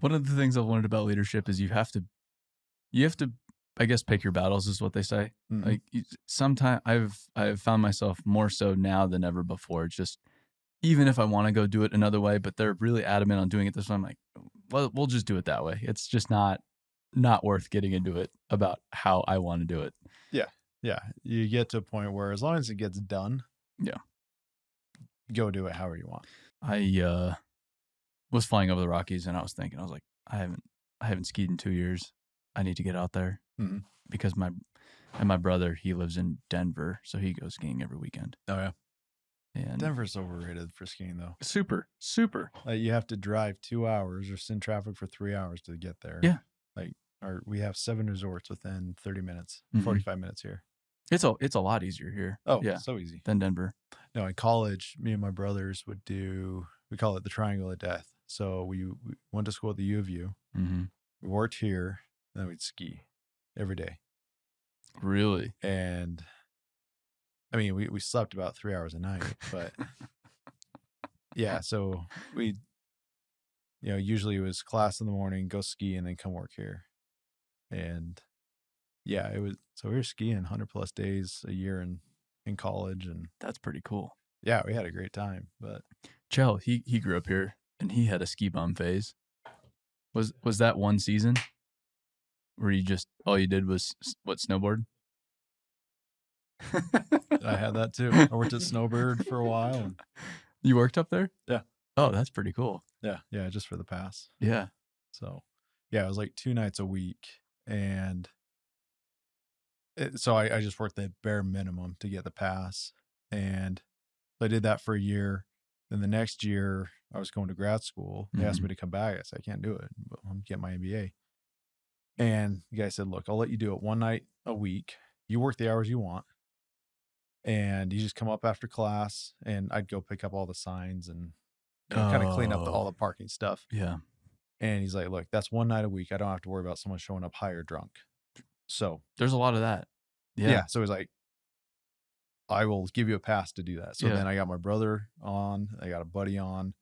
One of the things I've learned about leadership is you have to, I guess, pick your battles is what they say. Mhm. Like sometimes I've found myself more so now than ever before. Just even if I want to go do it another way, but they're really adamant on doing it this way, I'm like, well, we'll just do it that way. It's just not worth getting into it about how I want to do it. Yeah. You get to a point where as long as it gets done, Yeah. go do it however you want. I was flying over the Rockies and I was thinking, I was like, I haven't skied in 2 years. I need to get out there because my brother, he lives in Denver, so he goes skiing every weekend. Oh yeah. And Denver's overrated for skiing though. super. Like you have to drive 2 hours or sit in traffic for 3 hours to get there. Yeah. Like we have 7 resorts within 30 minutes, Mhm. 45 minutes here. It's a lot easier here. Oh, yeah, so easy. than Denver. No, in college, me and my brothers would do, we call it the Triangle of Death. So we went to school at the U of U. Mm-hmm. We worked here, then we'd ski every day. Really? And I mean, we slept about 3 hours a night, but yeah, so we, usually it was class in the morning, go ski, and then come work here. And yeah, it was, so we were skiing 100+ days a year in college. And that's pretty cool. Yeah, we had a great time. But Chell, he grew up here and he had a ski bum phase. Was that one season where you just, all you did was snowboard? I had that too. I worked at Snowbird for a while. And you worked up there? Yeah. Oh, that's pretty cool. Yeah, just for the pass. Yeah. So yeah, it was like 2 nights a week. And so I just worked the bare minimum to get the pass. And I did that for a year. Then the next year I was going to grad school. They asked me to come back. I said, I can't do it, but I'm getting my MBA. And the guy said, look, I'll let you do it 1 night a week. You work the hours you want. And you just come up after class, and I'd go pick up all the signs and kind of clean up all the parking stuff. Yeah. And he's like, look, that's 1 night a week. I don't have to worry about someone showing up high or drunk. So there's a lot of that. Yeah. So he's like, I will give you a pass to do that. So then I got my brother on, I got a buddy on.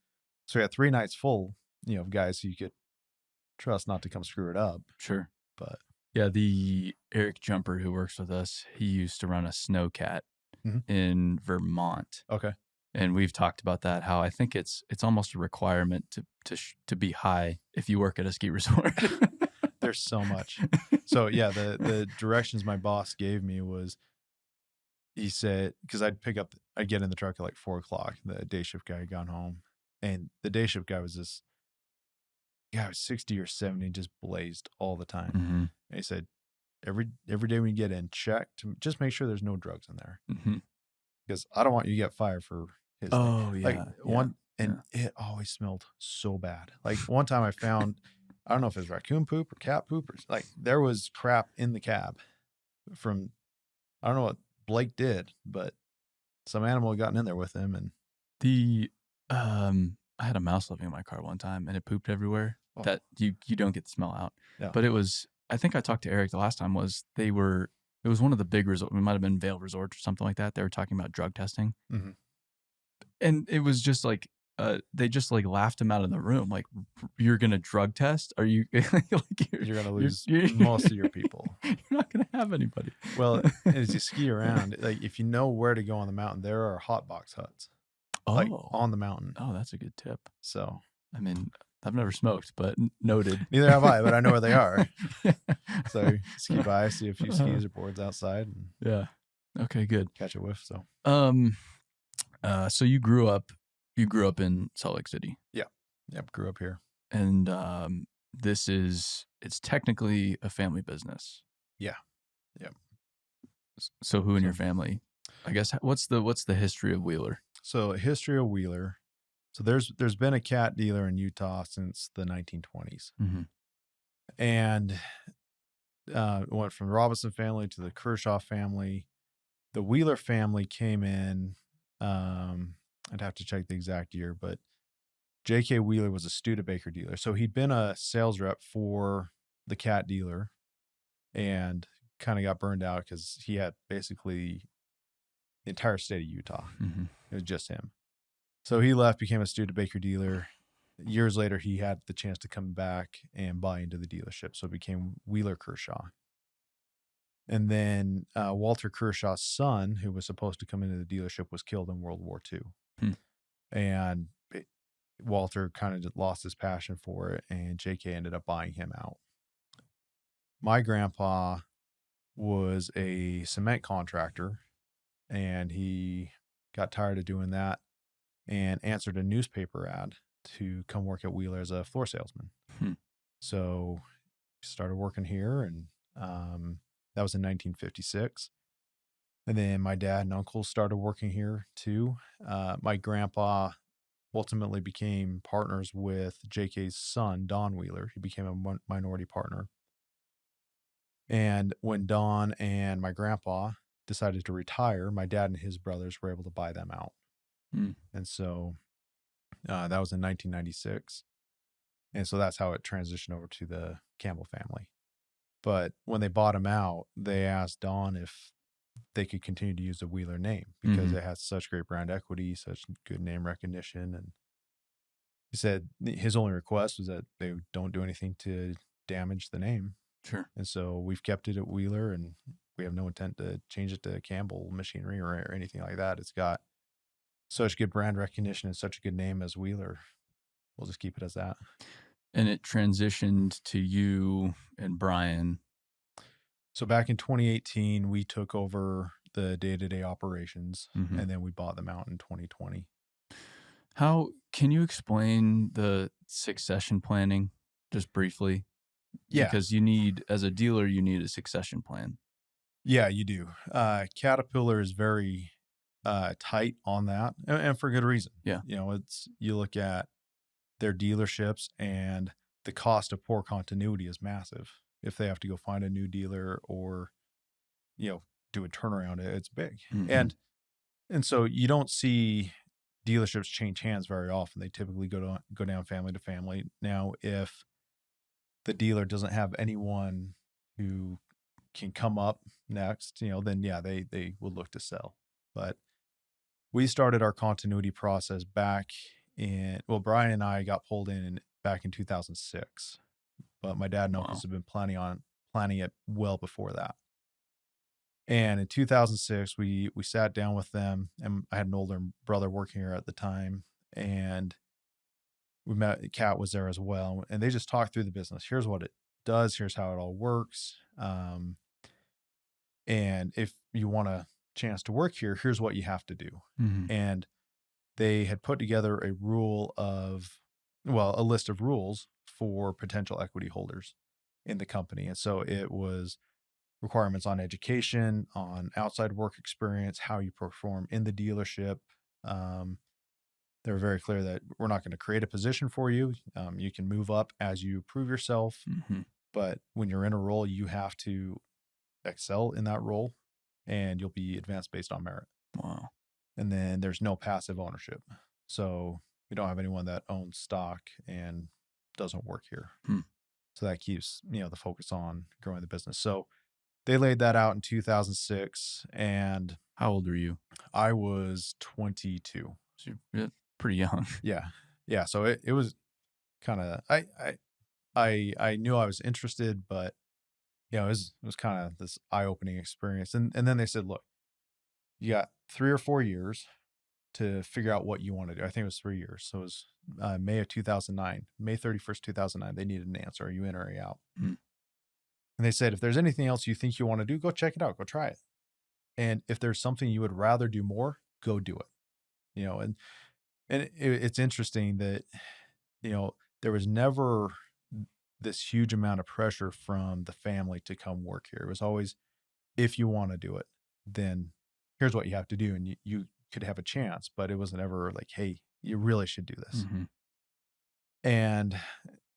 So we had 3 nights full, of guys who you could trust not to come screw it up. Sure. But yeah, the Eric Jumper who works with us, he used to run a snowcat in Vermont. Okay. And we've talked about that, how I think it's almost a requirement to be high if you work at a ski resort. There's so much. So yeah, the directions my boss gave me was, he said, because I'd get in the truck at like 4:00. The day shift guy had gone home, and the day shift guy was this guy was 60 or 70, just blazed all the time. Mm-hmm. And he said, every day when you get in, check to just make sure there's no drugs in there, because I don't want you to get fired for his thing. Yeah. It always smelled so bad. Like one time I found, I don't know if it was raccoon poop or cat poop, or like there was crap in the cab from, I don't know what Blake did, but some animal had gotten in there with him. And I had a mouse living in my car one time and it pooped everywhere. That you don't get the smell out. Yeah. But it was, I think I talked to Eric the last time, it was one of the big resorts. It might have been Vail Resort or something like that. They were talking about drug testing. Mm-hmm. And it was just like, they just like laughed him out of the room. Like, you're going to drug test? Are you you're going to lose most of your people. You're not going to have anybody. Well, as you ski around, like if you know where to go on the mountain, there are hot box huts like on the mountain. Oh, that's a good tip. So, I mean, I've never smoked, but noted. Neither have I, but I know where they are. So ski by, see a few skis or boards outside. And yeah. Okay, good. Catch a whiff. So, so you grew up in Salt Lake City. Yeah. Yep. Grew up here. And it's technically a family business. Yeah. Yep. So who in your family? I guess what's the history of Wheeler? So history of Wheeler. So there's been a cat dealer in Utah since the 1920s. Mm-hmm. And it went from the Robinson family to the Kershaw family. The Wheeler family came in, I'd have to check the exact year, but J.K. Wheeler was a Studebaker dealer. So he'd been a sales rep for the cat dealer and kind of got burned out because he had basically the entire state of Utah. Mm-hmm. It was just him. So he left, became a Studebaker dealer. years later, he had the chance to come back and buy into the dealership. So it became Wheeler Kershaw. And then Walter Kershaw's son, who was supposed to come into the dealership, was killed in World War II. Hmm. And Walter kind of just lost his passion for it, and JK ended up buying him out. My grandpa was a cement contractor, and he got tired of doing that and answered a newspaper ad to come work at Wheeler as a floor salesman. Hmm. So started working here, and that was in 1956. And then my dad and uncle started working here too. My grandpa ultimately became partners with JK's son, Don Wheeler. He became a minority partner. And when Don and my grandpa decided to retire, my dad and his brothers were able to buy them out. Hmm. And so that was in 1996. And so that's how it transitioned over to the Campbell family. But when they bought him out, they asked Don if they could continue to use the Wheeler name because it has such great brand equity, such good name recognition. And he said his only request was that they don't do anything to damage the name. Sure. And so we've kept it at Wheeler, and we have no intent to change it to Campbell Machinery or anything like that. It's got such good brand recognition and such a good name as Wheeler. We'll just keep it as that. And it transitioned to you and Brian. So back in 2018, we took over the day-to-day operations, and then we bought them out in 2020. How can you explain the succession planning just briefly? Yeah. Because you need, as a dealer, you need a succession plan. Yeah, you do. Caterpillar is very tight on that, and for good reason. Yeah. You look at their dealerships, and the cost of poor continuity is massive. If they have to go find a new dealer or, do a turnaround, it's big. And so you don't see dealerships change hands very often. They typically go down family to family. Now, if the dealer doesn't have anyone who can come up next, then yeah, they will look to sell. But we started our continuity process back Brian and I got pulled in back in 2006, but my dad and uncles have been planning it well before that. And in 2006, we sat down with them, and I had an older brother working here at the time, and we met. Kat was there as well, and they just talked through the business. Here's what it does. Here's how it all works. And if you want a chance to work here, here's what you have to do. And they had put together a list of rules for potential equity holders in the company. And so it was requirements on education, on outside work experience, how you perform in the dealership. They were very clear that we're not going to create a position for you. You can move up as you prove yourself, but when you're in a role, you have to excel in that role, and you'll be advanced based on merit. Wow. And then there's no passive ownership. So we don't have anyone that owns stock and doesn't work here. So that keeps, the focus on growing the business. So they laid that out in 2006. And how old are you? I was 22. So you're pretty young. Yeah. Yeah. So it was kind of, I knew I was interested, but it was kind of this eye-opening experience. And then they said, look, you got 3 or 4 years to figure out what you want to do. I think it was 3 years. So it was May of 2009, May 31st, 2009. They needed an answer. Are you in or are you out? And they said, if there's anything else you think you want to do, go check it out. Go try it. And if there's something you would rather do more, go do it. And it's interesting that, there was never this huge amount of pressure from the family to come work here. It was always, if you want to do it, then here's what you have to do. And you could have a chance, but it wasn't ever like, hey, you really should do this. And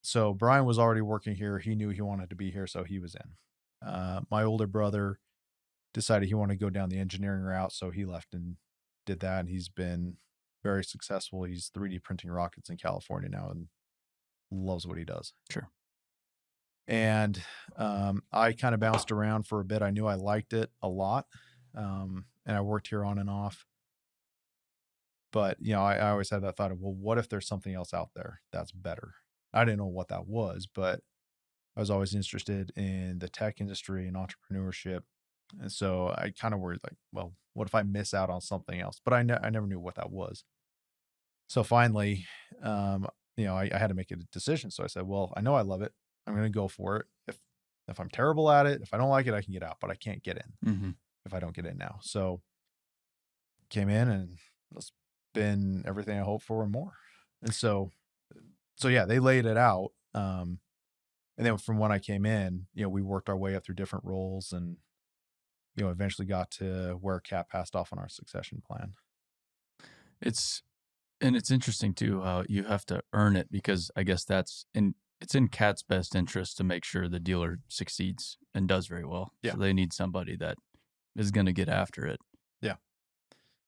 so Brian was already working here. He knew he wanted to be here, so he was in. My older brother decided he wanted to go down the engineering route, so he left and did that. And he's been very successful. He's 3D printing rockets in California now and loves what he does. Sure. And I kind of bounced around for a bit. I knew I liked it a lot. And I worked here on and off. But, I always had that thought of, well, what if there's something else out there that's better? I didn't know what that was, but I was always interested in the tech industry and entrepreneurship. And so I kind of worried like, well, what if I miss out on something else? But I never knew what that was. So finally, um, I had to make a decision. So I said, well, I know I love it. I'm going to go for it. If I'm terrible at it, if I don't like it, I can get out, but I can't get in Mm-hmm. if I don't get in now. So came in and it's been everything I hoped for and more. And so yeah, they laid it out. And then from when I came in, we worked our way up through different roles and, eventually got to where Cat passed off on our succession plan. It's it's interesting too how you have to earn it, because I guess it's in Cat's best interest to make sure the dealer succeeds and does very well. Yeah. So they need somebody that is going to get after it. Yeah.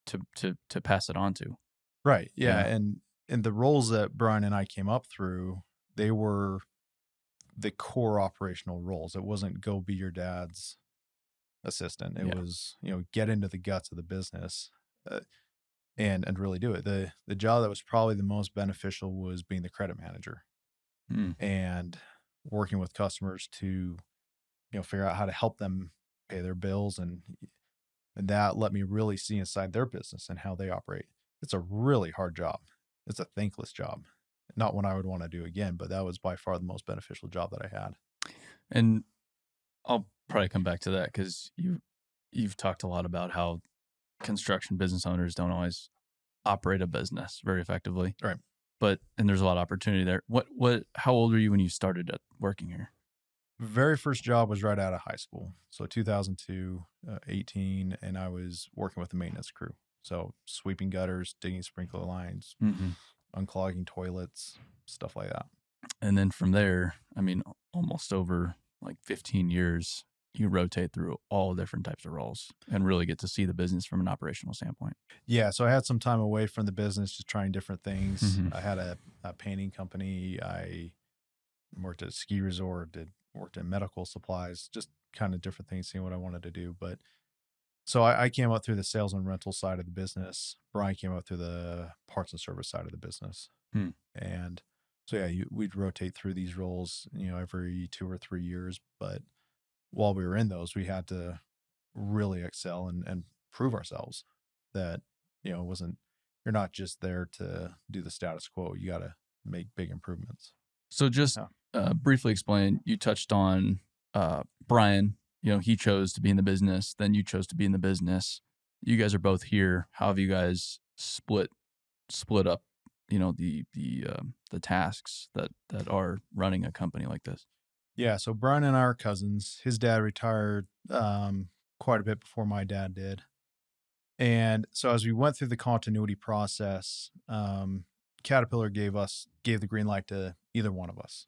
To pass it on to. Right. Yeah. Yeah. And the roles that Brian and I came up through, they were the core operational roles. It wasn't go be your dad's assistant. It was, get into the guts of the business. And really do it. The job that was probably the most beneficial was being the credit manager and working with customers to, figure out how to help them pay their bills. And that let me really see inside their business and how they operate. It's a really hard job. It's a thankless job. Not one I would want to do again, but that was by far the most beneficial job that I had. And I'll probably come back to that because you've talked a lot about how construction business owners don't always operate a business very effectively. Right. And there's a lot of opportunity there. How old were you when you started working here? Very first job was right out of high school. So 2002, 18, and I was working with the maintenance crew. So sweeping gutters, digging sprinkler lines, unclogging toilets, stuff like that. And then from there, I mean, almost over like 15 years, you rotate through all different types of roles and really get to see the business from an operational standpoint. Yeah. So I had some time away from the business, just trying different things. I had a painting company. I worked at a ski resort, worked in medical supplies, just kind of different things, seeing what I wanted to do. But so I came up through the sales and rental side of the business. Brian came up through the parts and service side of the business. And so, yeah, we'd rotate through these roles, every 2 or 3 years. But while we were in those, we had to really excel and prove ourselves that, it wasn't, you're not just there to do the status quo. You got to make big improvements. So just briefly explain, you touched on Brian, he chose to be in the business, then you chose to be in the business. You guys are both here. How have you guys split up, the tasks that are running a company like this? Yeah. So Brian and I are cousins. His dad retired quite a bit before my dad did. And so as we went through the continuity process, Caterpillar gave the green light to either one of us.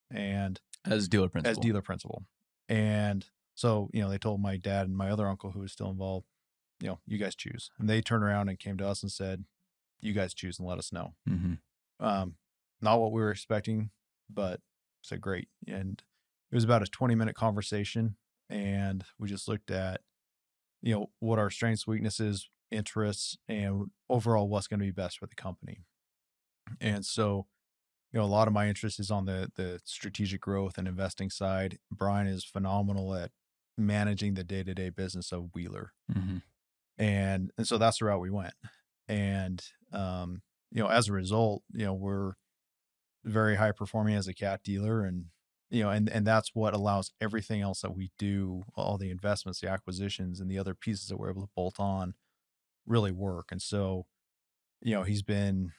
And as dealer principal. And so, they told my dad and my other uncle who was still involved, you guys choose. And they turned around and came to us and said, you guys choose and let us know. Not what we were expecting, but said great. And it was about a 20-minute conversation. And we just looked at, what our strengths, weaknesses, interests, and overall what's going to be best for the company. And so, a lot of my interest is on the strategic growth and investing side. Brian is phenomenal at managing the day-to-day business of Wheeler. And so that's the route we went. And, as a result, we're very high performing as a Cat dealer. And, and that's what allows everything else that we do, all the investments, the acquisitions, and the other pieces that we're able to bolt on really work. And so, he's been,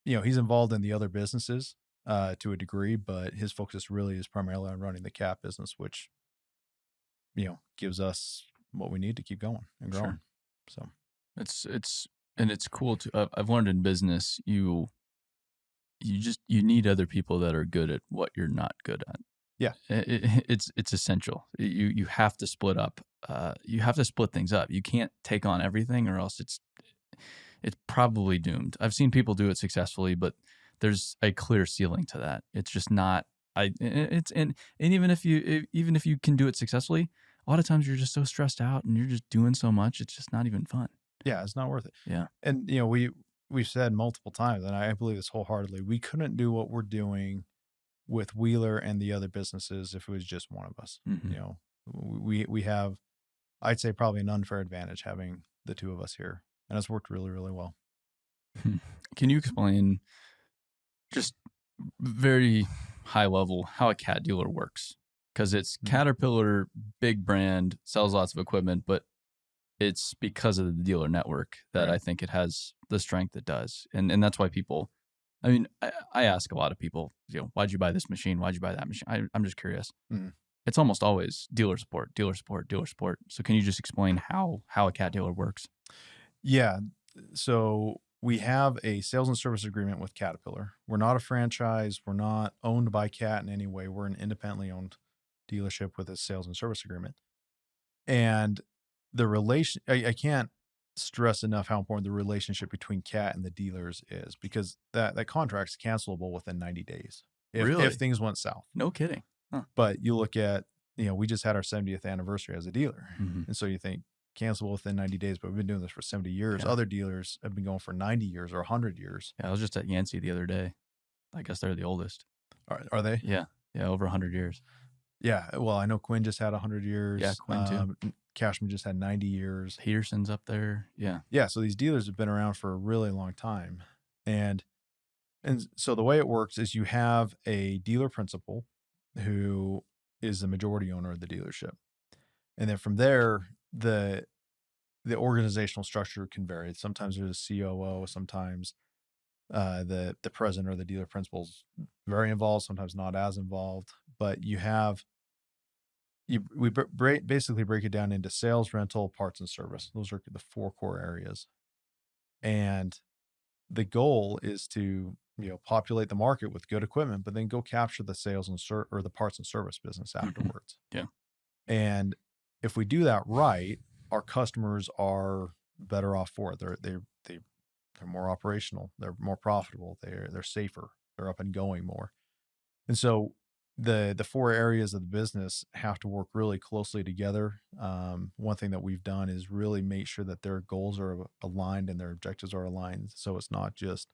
he's involved in the other businesses to a degree, but his focus really is primarily on running the Cat business, which, gives us what we need to keep going and growing. Sure. So it's cool to, I've learned in business, you need other people that are good at what you're not good at. Yeah. It's essential. You have to split up. You have to split things up. You can't take on everything or else it's probably doomed. I've seen people do it successfully, but there's a clear ceiling to that. It's just not, and even if you can do it successfully, a lot of times you're just so stressed out and you're just doing so much. It's just not even fun. Yeah. It's not worth it. Yeah. And, we've said multiple times, and I believe this wholeheartedly, we couldn't do what we're doing with Wheeler and the other businesses if it was just one of us. Mm-hmm. You know, we have, I'd say, probably an unfair advantage having the two of us here, and it's worked really, really well. Can you explain just very high level how a cat dealer works? Because it's Caterpillar, big brand, sells lots of equipment, but it's because of the dealer network that Right. I think it has the strength it does. And that's why people, I mean, I ask a lot of people, why'd you buy this machine? Why'd you buy that machine? I'm just curious. Mhm. It's almost always dealer support, dealer support, dealer support. So can you just explain how a cat dealer works? Yeah. So we have a sales and service agreement with Caterpillar. We're not a franchise. We're not owned by Cat in any way. We're an independently owned dealership with a sales and service agreement. And the relation, I can't stress enough how important the relationship between Cat and the dealers is, because that contract's cancelable within 90 days if Really? things went south. No kidding. Huh. But you look at, we just had our 70th anniversary as a dealer. Mm-hmm. And so you think cancel within 90 days, but we've been doing this for 70 years. Yeah. Other dealers have been going for 90 years or 100 years. Yeah, I was just at Yancey the other day. I guess they're the oldest. Are they? Yeah. Yeah, over 100 years. Yeah. Well, I know Quinn just had 100 years. Yeah, Quinn too. Cashman just had 90 years. Peterson's up there. Yeah. Yeah. So these dealers have been around for a really long time. And so the way it works is you have a dealer principal who is the majority owner of the dealership. And then from there, the organizational structure can vary. Sometimes there's a COO, sometimes the president or the dealer principal's very involved, sometimes not as involved. But we basically break it down into sales, rental, parts, and service. Those are the 4 core areas. And the goal is to populate the market with good equipment, but then go capture the sales and or the parts and service business afterwards. Yeah. And if we do that right, our customers are better off for it. They're more operational. They're more profitable. They're safer. They're up and going more. And so the 4 areas of the business have to work really closely together. One thing that we've done is really make sure that their goals are aligned and their objectives are aligned. So it's not just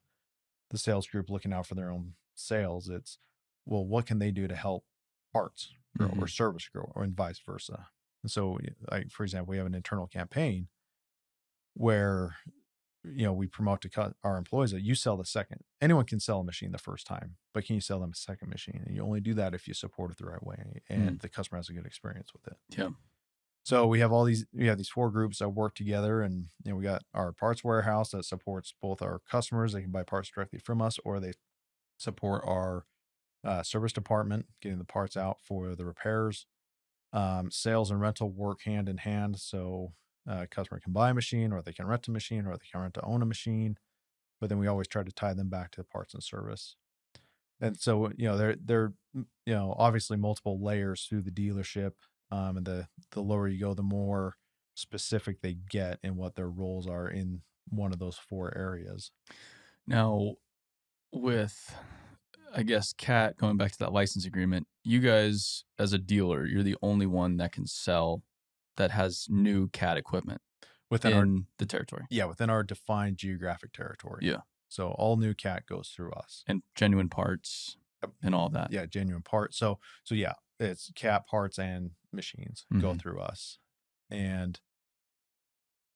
the sales group looking out for their own sales. It's, well, what can they do to help parts grow or service grow, or and vice versa. And so, like, for example, we have an internal campaign where we promote to our employees that you sell the second. Anyone can sell a machine the first time, but can you sell them a second machine? And you only do that if you support it the right way and the customer has a good experience with it. Yeah. So we have these 4 groups that work together, and we got our parts warehouse that supports both our customers. They can buy parts directly from us, or they support our service department, getting the parts out for the repairs. Sales and rental work hand in hand. So a customer can buy a machine, or they can rent a machine, or they can rent to own a machine. But then we always try to tie them back to parts and service. And so, they're obviously multiple layers through the dealership. And the lower you go, the more specific they get in what their roles are in one of those 4 areas. Now, with, I guess, Cat, going back to that license agreement, you guys, as a dealer, you're the only one that can sell that has new Cat equipment within the territory. Yeah, within our defined geographic territory. Yeah. So all new Cat goes through us. And genuine parts and all that. Yeah, genuine parts. So yeah, it's Cat parts and machines go through us. And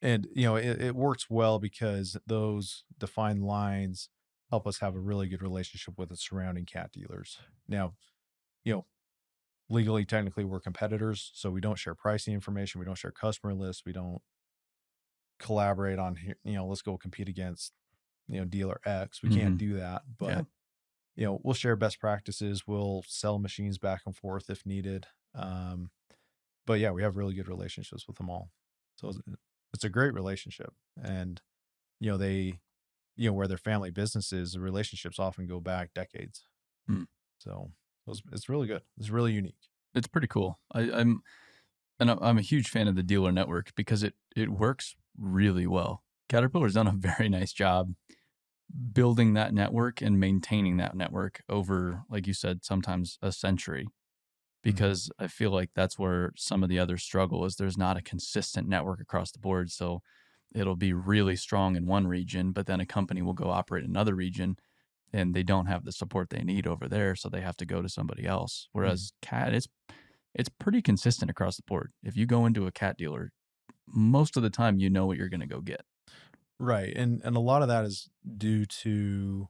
it works well because those defined lines help us have a really good relationship with the surrounding Cat dealers. Now, legally, technically, we're competitors, so we don't share pricing information. We don't share customer lists. We don't collaborate on here. Let's go compete against, dealer X. We can't do that, but we'll share best practices. We'll sell machines back and forth if needed. But yeah, we have really good relationships with them all. So it's a great relationship. And, they, where their family businesses, the relationships often go back decades. So it's really good. It's really unique. It's pretty cool. I'm a huge fan of the dealer network because it works really well. Caterpillar's done a very nice job building that network and maintaining that network over, like you said, sometimes a century. Because I feel like that's where some of the other struggle is. There's not a consistent network across the board. So it'll be really strong in one region, but then a company will go operate in another region and they don't have the support they need over there, so they have to go to somebody else. Mhm. Whereas cat, it's pretty consistent across the board. If you go into a cat dealer, most of the time you know what you're going to go get. Right. And a lot of that is due to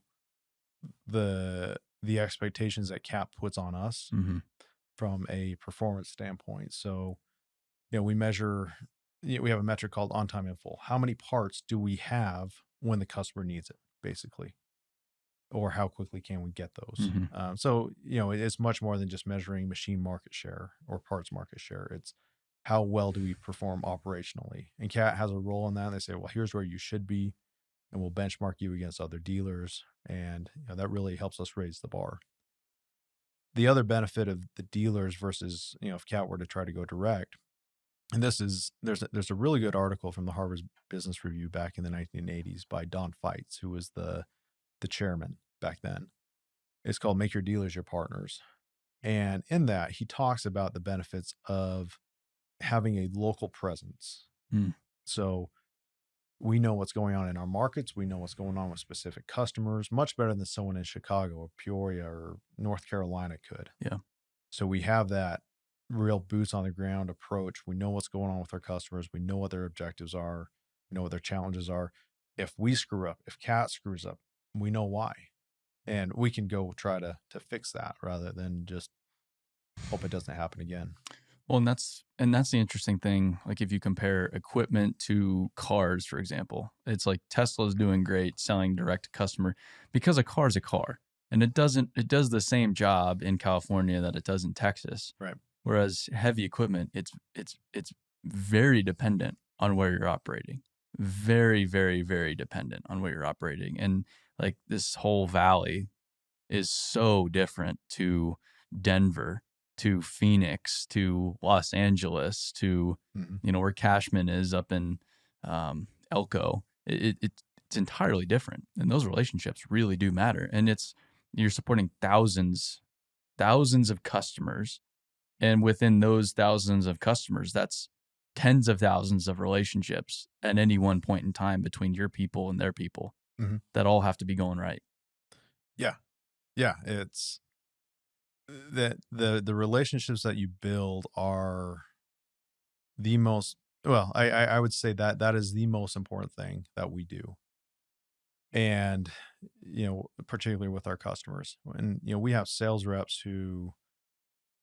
the expectations that CAP puts on us Hmm. from a performance standpoint. So, we measure, we have a metric called on time in full. How many parts do we have when the customer needs it, basically? Or how quickly can we get those? Hmm. So, it's much more than just measuring machine market share or parts market share. It's how well do we perform operationally? And CAT has a role in that. They say, well, here's where you should be, and we'll benchmark you against other dealers. And that really helps us raise the bar. The other benefit of the dealers versus, if CAT were to try to go direct, and there's a really good article from the Harvard Business Review back in the 1980s by Don Feitz, who was the chairman back then. It's called Make Your Dealers Your Partners. And in that, he talks about the benefits of having a local presence. Mm. So we know what's going on in our markets. We know what's going on with specific customers much better than someone in Chicago or Peoria or North Carolina could. Yeah. So we have that real boots on the ground approach. We know what's going on with our customers. We know what their objectives are. We know what their challenges are. If we screw up, if CAT screws up, we know why. And we can go try to fix that rather than just hope it doesn't happen again. Well, and that's the interesting thing. Like if you compare equipment to cars, for example, it's like Tesla's doing great selling direct to customer because a car is a car, and it does the same job in California that it does in Texas. Right. Whereas heavy equipment, it's very dependent on where you're operating. Very, very, very dependent on where you're operating. And like this whole valley is so different to Denver, to Phoenix, to Los Angeles, to Mhm. where Cashman is up in Elko. It's entirely different, and those relationships really do matter. And you're supporting thousands of customers, and within those thousands of customers, that's tens of thousands of relationships at any one point in time between your people and their people Mhm. that all have to be going right. Yeah. Yeah. It's that the relationships that you build are the most, well, I would say that is the most important thing that we do. And, particularly with our customers. And, we have sales reps who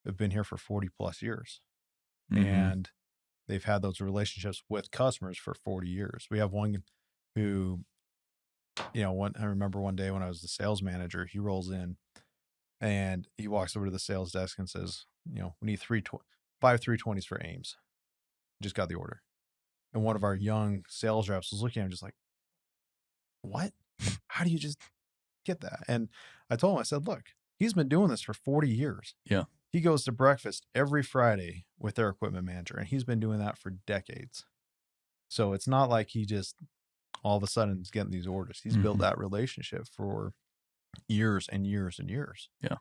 have been here for 40 plus years, Hmm. and they've had those relationships with customers for 40 years. We have one who, I remember one day when I was the sales manager, he rolls in and he walks over to the sales desk and says, we need 320s for Ames. Just got the order. And one of our young sales reps was looking at him just like, what? How do you just get that? And I told him, I said, look, he's been doing this for 40 years. Yeah. He goes to breakfast every Friday with their equipment manager, and he's been doing that for decades. So it's not like he just all of a sudden is getting these orders. He's built Hmm. that relationship for years and years and years. Yeah.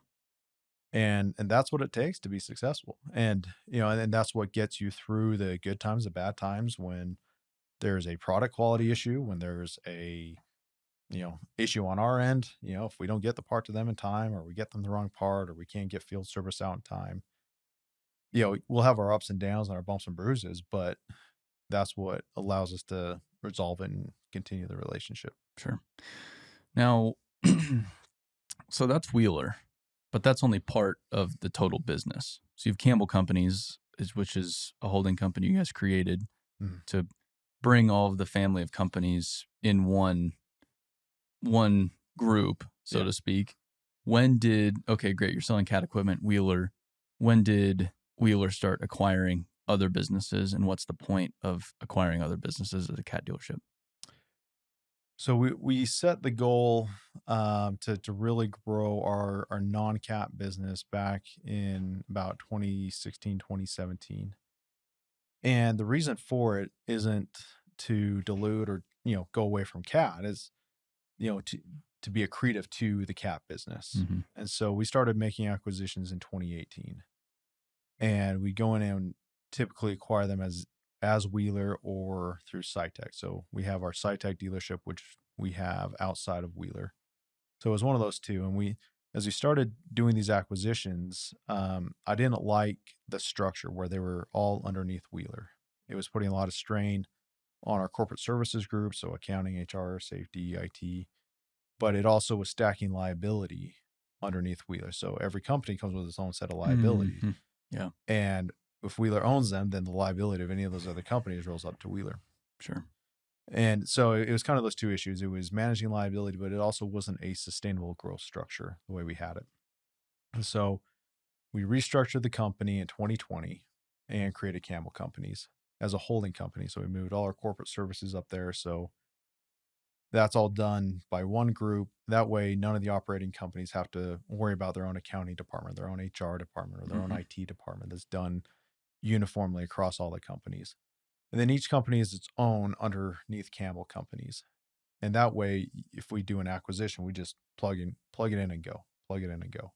And that's what it takes to be successful. And and that's what gets you through the good times, the bad times, when there's a product quality issue, when there's a issue on our end, if we don't get the part to them in time, or we get them the wrong part, or we can't get field service out in time, we'll have our ups and downs and our bumps and bruises, but that's what allows us to resolve it and continue the relationship. Sure. Now, so that's Wheeler, but that's only part of the total business. So you have Campbell Companies, which is a holding company you guys created Mhm. to bring all of the family of companies in one group, so Yeah. to speak. Okay, great, you're selling cat equipment, Wheeler. When did Wheeler start acquiring other businesses, and what's the point of acquiring other businesses as a cat dealership? So we set the goal to really grow our non-cat business back in about 2016, 2017. And the reason for it isn't to dilute or, go away from cat, is, to be accretive to the cat business. Hmm. And so we started making acquisitions in 2018, and we go in and typically acquire them as Wheeler or through SciTech. So we have our SciTech dealership, which we have outside of Wheeler. So it was one of those two. And as we started doing these acquisitions, I didn't like the structure where they were all underneath Wheeler. It was putting a lot of strain on our corporate services group, so accounting, HR, safety, IT, but it also was stacking liability underneath Wheeler. So every company comes with its own set of liabilities. Mhm. Yeah, And if Wheeler owns them, then the liability of any of those other companies rolls up to Wheeler. sure. And so it was kind of those two issues. It was managing liability, but it also wasn't a sustainable growth structure the way we had it. And so we restructured the company in 2020 and created Campbell Companies as a holding company. So we moved all our corporate services up there. So that's all done by one group. That way, none of the operating companies have to worry about their own accounting department, their own HR department, or their own Mhm. IT department. That's done uniformly across all the companies. And then each company is its own underneath Campbell Companies. And that way, if we do an acquisition, we just plug it in and go, plug it in and go.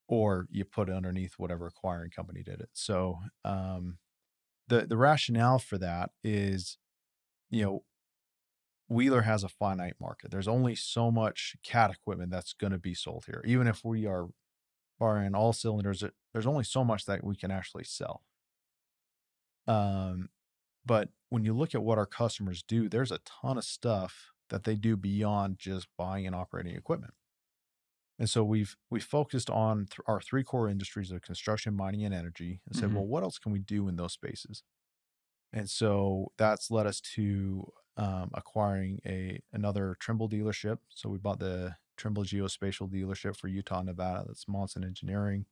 Or you put it underneath whatever acquiring company did it. So the rationale for that is, you know, Wheeler has a finite market. There's only so much cat equipment that's going to be sold here. Even if we are firing all cylinders, there's only so much that we can actually sell. But when you look at what our customers do, there's a ton of stuff that they do beyond just buying and operating equipment. And so we've focused on our three core industries of construction, mining, and energy, and said, Mhm. well, what else can we do in those spaces? And so that's led us to acquiring another Trimble dealership. So we bought the Trimble Geospatial dealership for Utah, Nevada. That's Monson Engineering.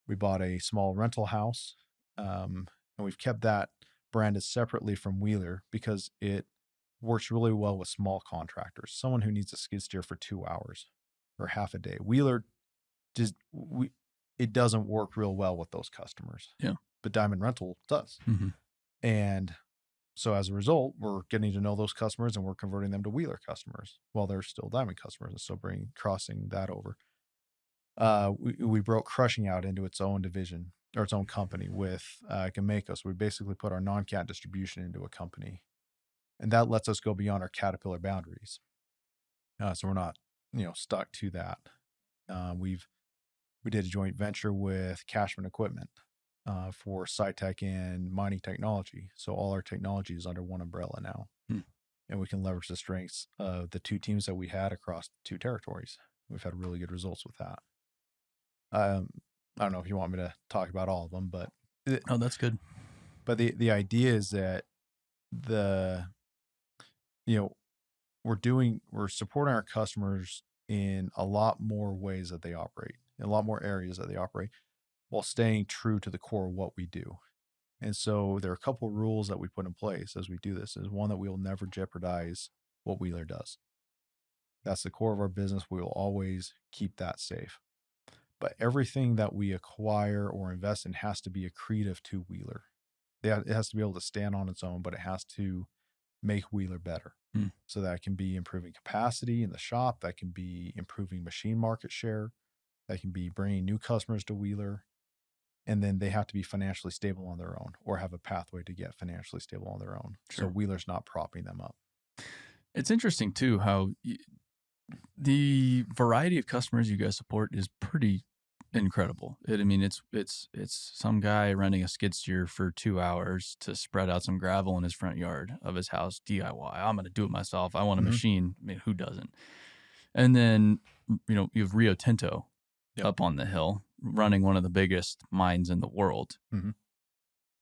We bought a small rental house, and we've kept that branded separately from Wheeler because it works really well with small contractors. Someone who needs a skid steer for 2 hours or half a day. Wheeler just it doesn't work real well with those customers, Yeah. but Diamond Rental does. Mhm. And so as a result, we're getting to know those customers and we're converting them to Wheeler customers while they're still Diamond customers. And so crossing that over. We broke crushing out into its own division or its own company with Gamaico. So we basically put our non-cat distribution into a company, and that lets us go beyond our Caterpillar boundaries. So we're not, stuck to that. We did a joint venture with Cashman Equipment for SciTech and mining technology. So all our technology is under one umbrella now, Hmm. and we can leverage the strengths of the two teams that we had across two territories. We've had really good results with that. Um, I don't know if you want me to talk about all of them, but Oh, that's good. the idea is that the you know we're supporting our customers in a lot more ways that they operate, in a lot more areas that they operate, while staying true to the core of what we do. And so there are a couple of rules that we put in place as we do this. Is one, that we will never jeopardize what Wheeler does. That's the core of our business. We will always keep that safe. But everything that we acquire or invest in has to be accretive to Wheeler. It has to be able to stand on its own, but it has to make Wheeler better. Hmm. So that can be improving capacity in the shop, that can be improving machine market share, that can be bringing new customers to Wheeler. And then they have to be financially stable on their own or have a pathway to get financially stable on their own. So Sure. Wheeler's not propping them up. It's interesting too how the variety of customers you guys support is pretty incredible. I mean, it's some guy renting a skid steer for 2 hours to spread out some gravel in his front yard of his house, DIY. I'm going to do it myself. I want a Mm-hmm. machine. I mean, who doesn't? And then, you have Rio Tinto Yep. up on the hill running one of the biggest mines in the world. Mm-hmm.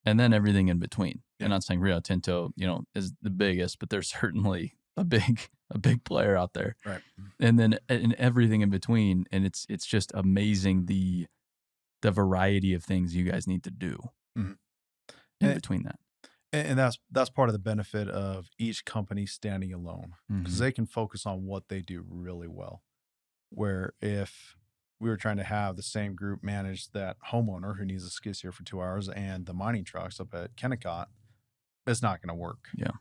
And then everything in between. Yeah. I'm not saying Rio Tinto, is the biggest, but there's certainly a big player out there. Right. And then in everything in between, and it's just amazing the variety of things you guys need to do Mm-hmm. in And, between that. and that's part of the benefit of each company standing alone, because Mm-hmm. they can focus on what they do really well. Where if we were trying to have the same group manage that homeowner who needs a skid steer for 2 hours and the mining trucks up at Kennecott, it's not going to work. Yeah.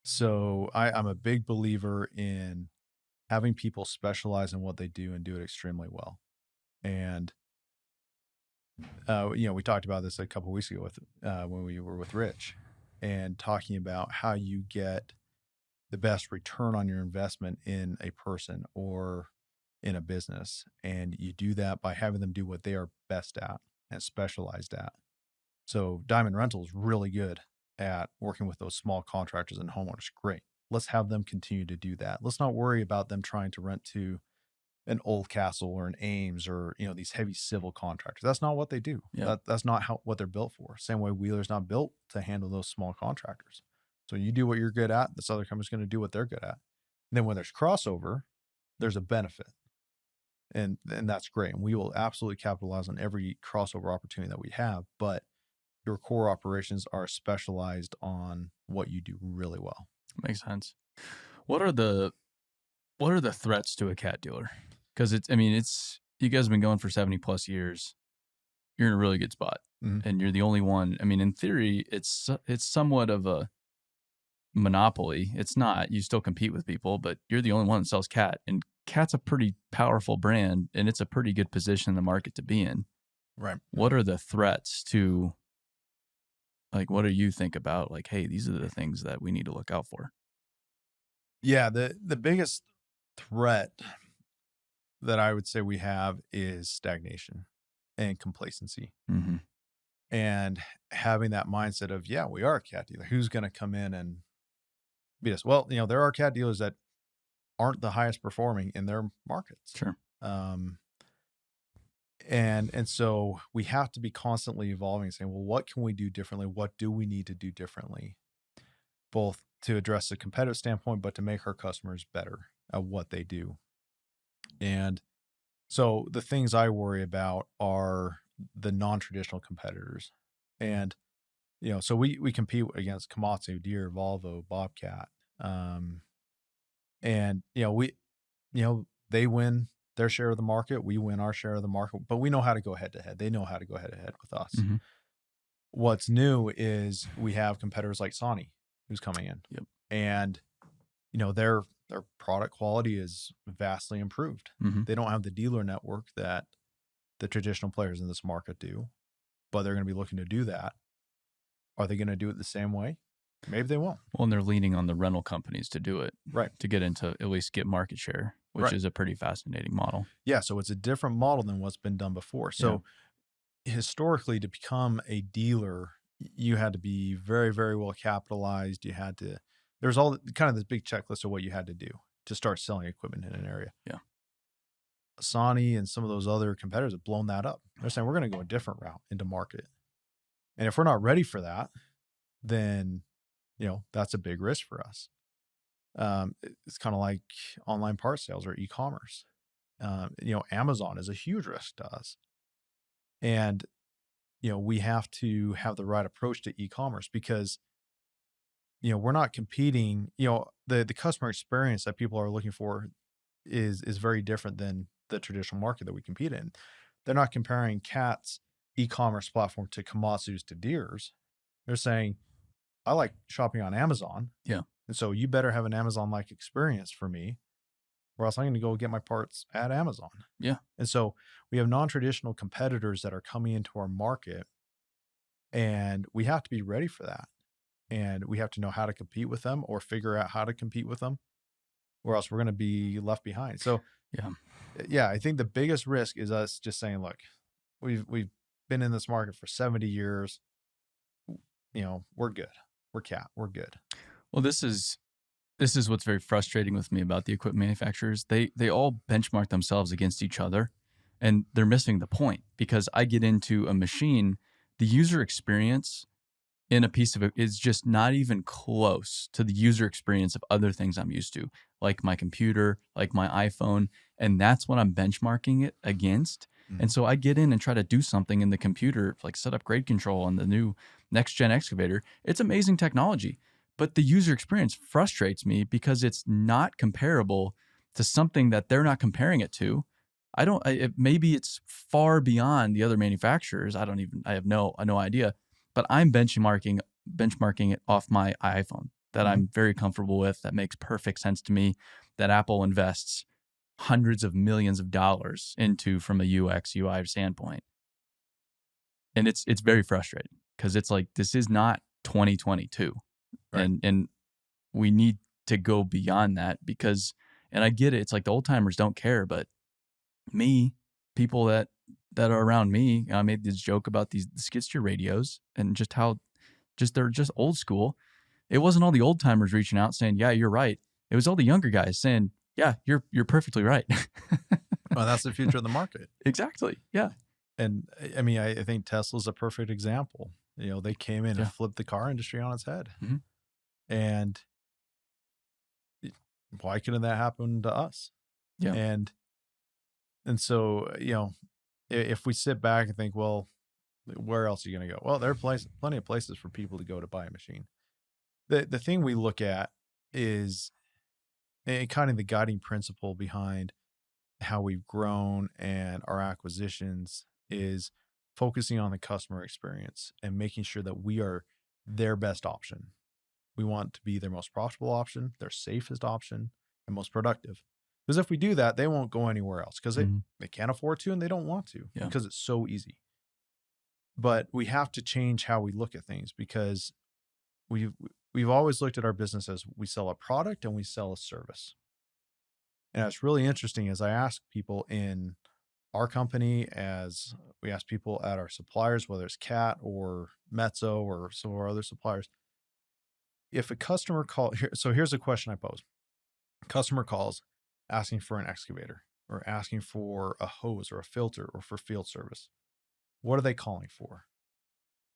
So I'm a big believer in having people specialize in what they do and do it extremely well. And we talked about this a couple of weeks ago with when we were with Rich. and talking about how you get the best return on your investment in a person or in a business. And you do that by having them do what they are best at and specialized at. So Diamond Rental is really good at working with those small contractors and homeowners. Great. Let's have them continue to do that. Let's not worry about them trying to rent to an Oldcastle or an Ames or, these heavy civil contractors. That's not what they do. Yeah. That's not what they're built for. Same way Wheeler's not built to handle those small contractors. So you do what you're good at, this other company's going to do what they're good at. And then when there's crossover, there's a benefit. And that's great. And we will absolutely capitalize on every crossover opportunity that we have. But your core operations are specialized on what you do really well. Makes sense. What are the threats to a cat dealer? Because you guys have been going for 70 plus years. You're in a really good spot, and you're the only one. I mean, in theory, it's somewhat of a monopoly. It's not. You still compete with people, but you're the only one that sells cat, and cat's a pretty powerful brand, and it's a pretty good position in the market to be in. Right. What are the threats to, like, what do you think about, like, hey, these are the things that we need to look out for? Yeah, the biggest threat that I would say we have is stagnation and complacency. Mm-hmm. And having that mindset of, yeah, we are a cat dealer. Who's going to come in and beat us? Well, there are cat dealers that aren't the highest performing in their markets. Sure. And so we have to be constantly evolving and saying, well, what can we do differently? What do we need to do differently? Both to address the competitive standpoint, but to make our customers better at what they do. And so the things I worry about are the non-traditional competitors. And, so we compete against Komatsu, Deere, Volvo, Bobcat. And, they win their share of the market. We win our share of the market, but we know how to go head to head. They know how to go head to head with us. Mm-hmm. What's new is we have competitors like Sony who's coming in. Yep. And, their product quality is vastly improved. Mm-hmm. They don't have the dealer network that the traditional players in this market do, but they're going to be looking to do that. Are they going to do it the same way? Maybe they won't. Well, and they're leaning on the rental companies to do it, right? To get into, at least get market share, which is a pretty fascinating model. Yeah. So it's a different model than what's been done before. So historically, to become a dealer, you had to be very, very well capitalized. There's all kind of this big checklist of what you had to do to start selling equipment in an area. Yeah. Sony and some of those other competitors have blown that up. They're saying we're going to go a different route into market. And if we're not ready for that, then, that's a big risk for us. It's kind of like online part sales or e-commerce. Amazon is a huge risk to us. And, we have to have the right approach to e-commerce because, we're not competing, the customer experience that people are looking for is very different than the traditional market that we compete in. They're not comparing Cat's e-commerce platform to Komatsu's to Deere's. They're saying, I like shopping on Amazon. Yeah. And so you better have an Amazon-like experience for me, or else I'm going to go get my parts at Amazon. Yeah. And so we have non-traditional competitors that are coming into our market, and we have to be ready for that. And we have to know how to compete with them or figure out how to compete with them, or else we're going to be left behind. So I think the biggest risk is us just saying, look, we've been in this market for 70 years. We're good. We're cat. We're good. Well, this is what's very frustrating with me about the equipment manufacturers. They all benchmark themselves against each other, and they're missing the point because I get into a machine, the user experience in a piece of it is just not even close to the user experience of other things I'm used to, like my computer, like my iPhone, and that's what I'm benchmarking it against. And so I get in and try to do something in the computer, like set up grade control on the new next gen excavator. It's amazing technology, but the user experience frustrates me because it's not comparable to something that they're not comparing it to. Maybe it's far beyond the other manufacturers. I have no idea, but I'm benchmarking it off my iPhone that I'm very comfortable with. That makes perfect sense to me, that Apple invests hundreds of millions of dollars into from a UX UI standpoint. And it's very frustrating because it's like, this is not 2022. Right. And we need to go beyond that because, and I get it, it's like the old timers don't care, but people that are around me, I made this joke about the skid steer radios and just how they're just old school. It wasn't all the old timers reaching out saying, yeah, you're right. It was all the younger guys saying, yeah, you're perfectly right. Well, that's the future of the market. Exactly. Yeah. And I mean, I think Tesla's a perfect example. They came in Yeah. and flipped the car industry on its head. Mm-hmm. And why couldn't that happen to us? Yeah. And so, if we sit back and think, well, where else are you going to go? Well, there are plenty of places for people to go to buy a machine. The thing we look at is kind of the guiding principle behind how we've grown and our acquisitions is focusing on the customer experience and making sure that we are their best option. We want to be their most profitable option, their safest option, and most productive. Because if we do that, they won't go anywhere else because they can't afford to and they don't want to because it's so easy. But we have to change how we look at things because we've always looked at our business as we sell a product and we sell a service. And it's really interesting as I ask people in our company, as we ask people at our suppliers, whether it's CAT or Mezzo or some of our other suppliers, if a customer here's a question I pose. Customer calls asking for an excavator or asking for a hose or a filter or for field service. What are they calling for?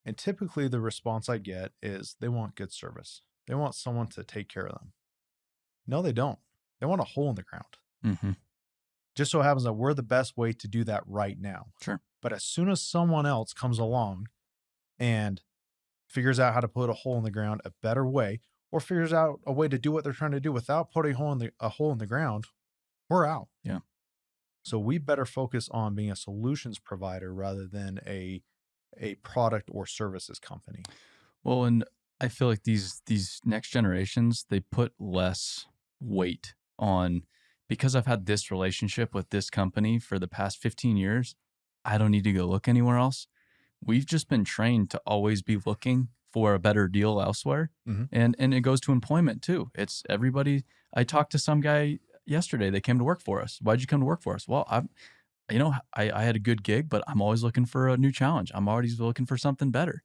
And typically the response I get is they want good service. They want someone to take care of them. No, they don't. They want a hole in the ground. Mm-hmm. Just so happens that we're the best way to do that right now. Sure. But as soon as someone else comes along and figures out how to put a hole in the ground a better way, or figures out a way to do what they're trying to do without putting a hole in the ground, we're out. Yeah. So we better focus on being a solutions provider rather than a product or services company. Well, and I feel like these next generations, they put less weight on, because I've had this relationship with this company for the past 15 years, I don't need to go look anywhere else. We've just been trained to always be looking for a better deal elsewhere. Mm-hmm. And it goes to employment too. It's everybody. I talked to some guy yesterday. They came to work for us. Why'd you come to work for us? Well, I had a good gig, but I'm always looking for a new challenge. I'm always looking for something better.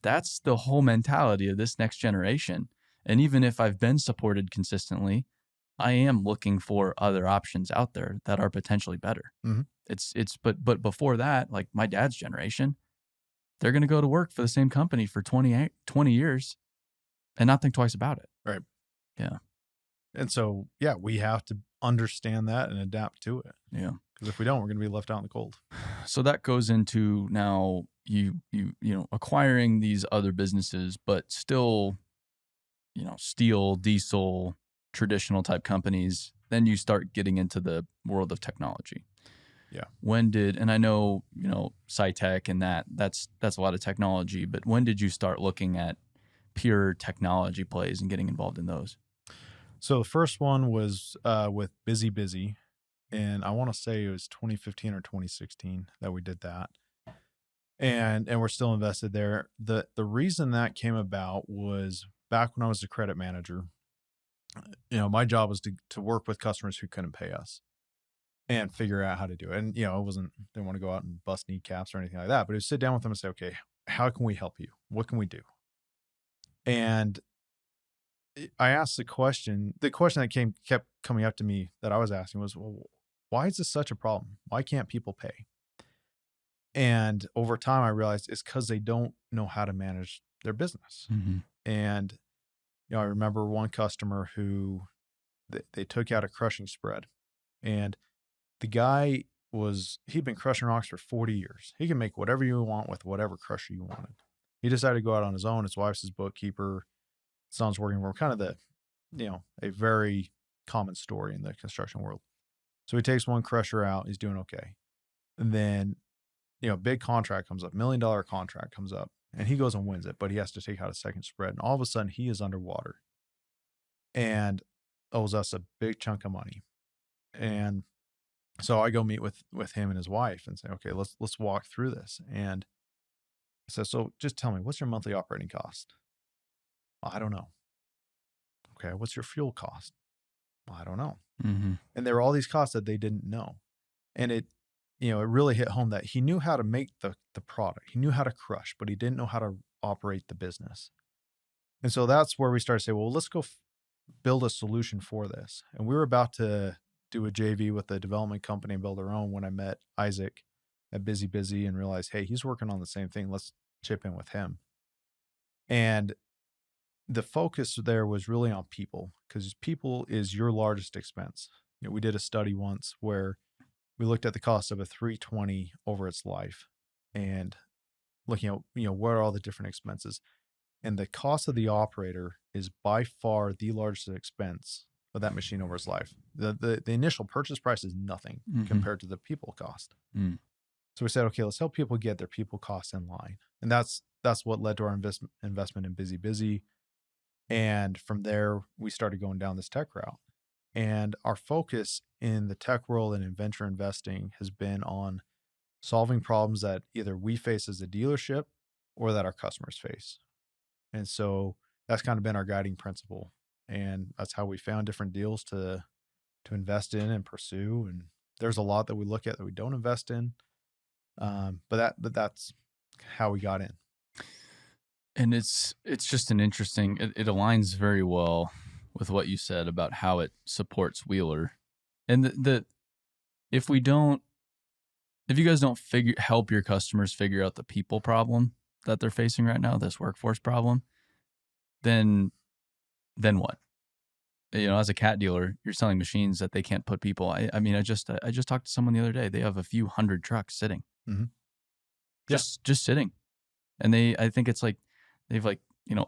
That's the whole mentality of this next generation. And even if I've been supported consistently, I am looking for other options out there that are potentially better. Mm-hmm. But before that, like my dad's generation, they're going to go to work for the same company for 20 years and not think twice about it. Right. Yeah. And so, we have to understand that and adapt to it. Yeah. Because if we don't, we're going to be left out in the cold. So that goes into now you acquiring these other businesses, but still, steel, diesel, traditional type companies. Then you start getting into the world of technology. Yeah. And I know, SciTech and that's a lot of technology, but when did you start looking at pure technology plays and getting involved in those? So the first one was with Busy, and I want to say it was 2015 or 2016 that we did that. And we're still invested there. The reason that came about was back when I was a credit manager, my job was to work with customers who couldn't pay us and figure out how to do it. And, didn't want to go out and bust kneecaps or anything like that, but it was sit down with them and say, okay, how can we help you? What can we do? And I asked the question that kept coming up to me that I was asking was, well, why is this such a problem? Why can't people pay? And over time I realized it's because they don't know how to manage their business. Mm-hmm. And, I remember one customer who they took out a crushing spread, and the guy he'd been crushing rocks for 40 years. He can make whatever you want with whatever crusher you wanted. He decided to go out on his own. His wife's his bookkeeper. Son's working for him. Kind of a very common story in the construction world. So he takes one crusher out. He's doing okay. And then, big contract comes up, $1 million contract comes up, and he goes and wins it, but he has to take out a second spread. And all of a sudden he is underwater and owes us a big chunk of money. And so I go meet with him and his wife and say, okay, let's walk through this. And I said, so just tell me, what's your monthly operating cost? I don't know. Okay, what's your fuel cost? I don't know. Mm-hmm. And there were all these costs that they didn't know. And it really hit home that he knew how to make the product. He knew how to crush, but he didn't know how to operate the business. And so that's where we started to say, well, let's go build a solution for this. And we were about to do a JV with a development company and build our own when I met Isaac at Busy and realized, hey, he's working on the same thing. Let's chip in with him. And the focus there was really on people, because people is your largest expense. We did a study once where we looked at the cost of a 320 over its life and looking at, what are all the different expenses. And the cost of the operator is by far the largest expense of that machine over its life. The initial purchase price is nothing compared to the people cost. Mm. So we said, okay, let's help people get their people costs in line. And that's what led to our investment in Busy. And from there, we started going down this tech route. And our focus in the tech world and in venture investing has been on solving problems that either we face as a dealership or that our customers face. And so that's kind of been our guiding principle. And that's how we found different deals to invest in and pursue. And there's a lot that we look at that we don't invest in. But that's how we got in. And it's just an interesting, it aligns very well with what you said about how it supports Wheeler. And if you guys don't help your customers figure out the people problem that they're facing right now, this workforce problem, then what? As a cat dealer, you're selling machines that they can't put people. I mean, I just talked to someone the other day. They have a few hundred trucks sitting, just sitting, and I think it's like they've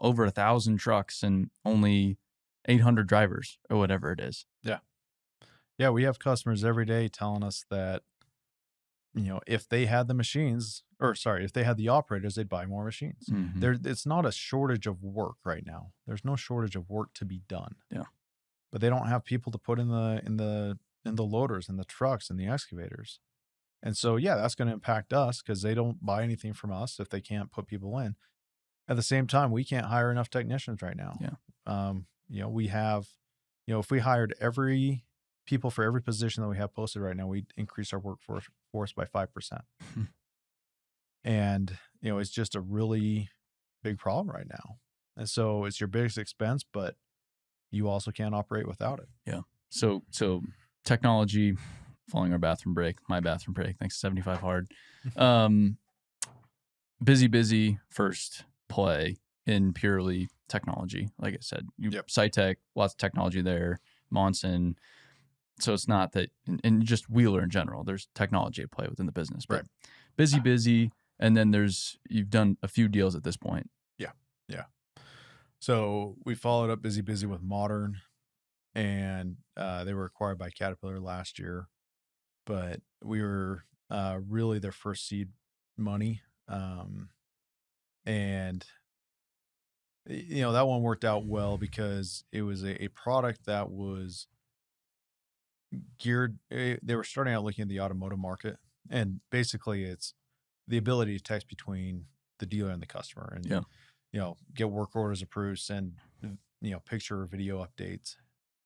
over 1,000 trucks and only 800 drivers or whatever it is. Yeah, we have customers every day telling us that, if they had the machines, if they had the operators, they'd buy more machines. Mm-hmm. It's not a shortage of work right now. There's no shortage of work to be done. Yeah. But they don't have people to put in the loaders and the trucks and the excavators. And so, yeah, that's going to impact us because they don't buy anything from us if they can't put people in. At the same time, we can't hire enough technicians right now. Yeah. We have, if we hired every people for every position that we have posted right now, we'd increase our workforce by 5%. And, it's just a really big problem right now. And so it's your biggest expense, but you also can't operate without it. Yeah. So technology, following our bathroom break, my bathroom break, thanks to 75 Hard. Busy first play in purely technology. Like I said, SciTech, lots of technology there, Monson. So it's not that, and just Wheeler in general, there's technology at play within the business. But busy. And then you've done a few deals at this point. Yeah. So we followed up Busy with Modern, and they were acquired by Caterpillar last year, but we were really their first seed money. And that one worked out well because it was a product that was geared. They were starting out looking at the automotive market, and basically it's the ability to text between the dealer and the customer, and get work orders approved, send picture or video updates.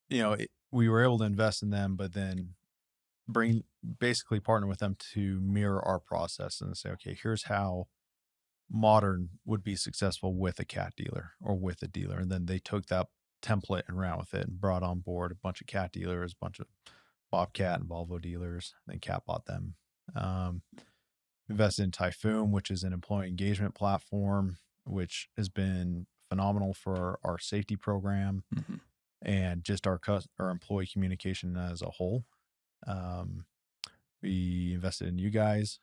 We were able to invest in them, but then basically partner with them to mirror our process and say, okay, here's how Modern would be successful with a cat dealer or with a dealer. And then they took that template and ran with it and brought on board a bunch of cat dealers, a bunch of Bobcat and Volvo dealers. Then Cat bought them. Invested in Typhoon, which is an employee engagement platform, which has been phenomenal for our safety program and just our employee communication as a whole. We invested in you guys.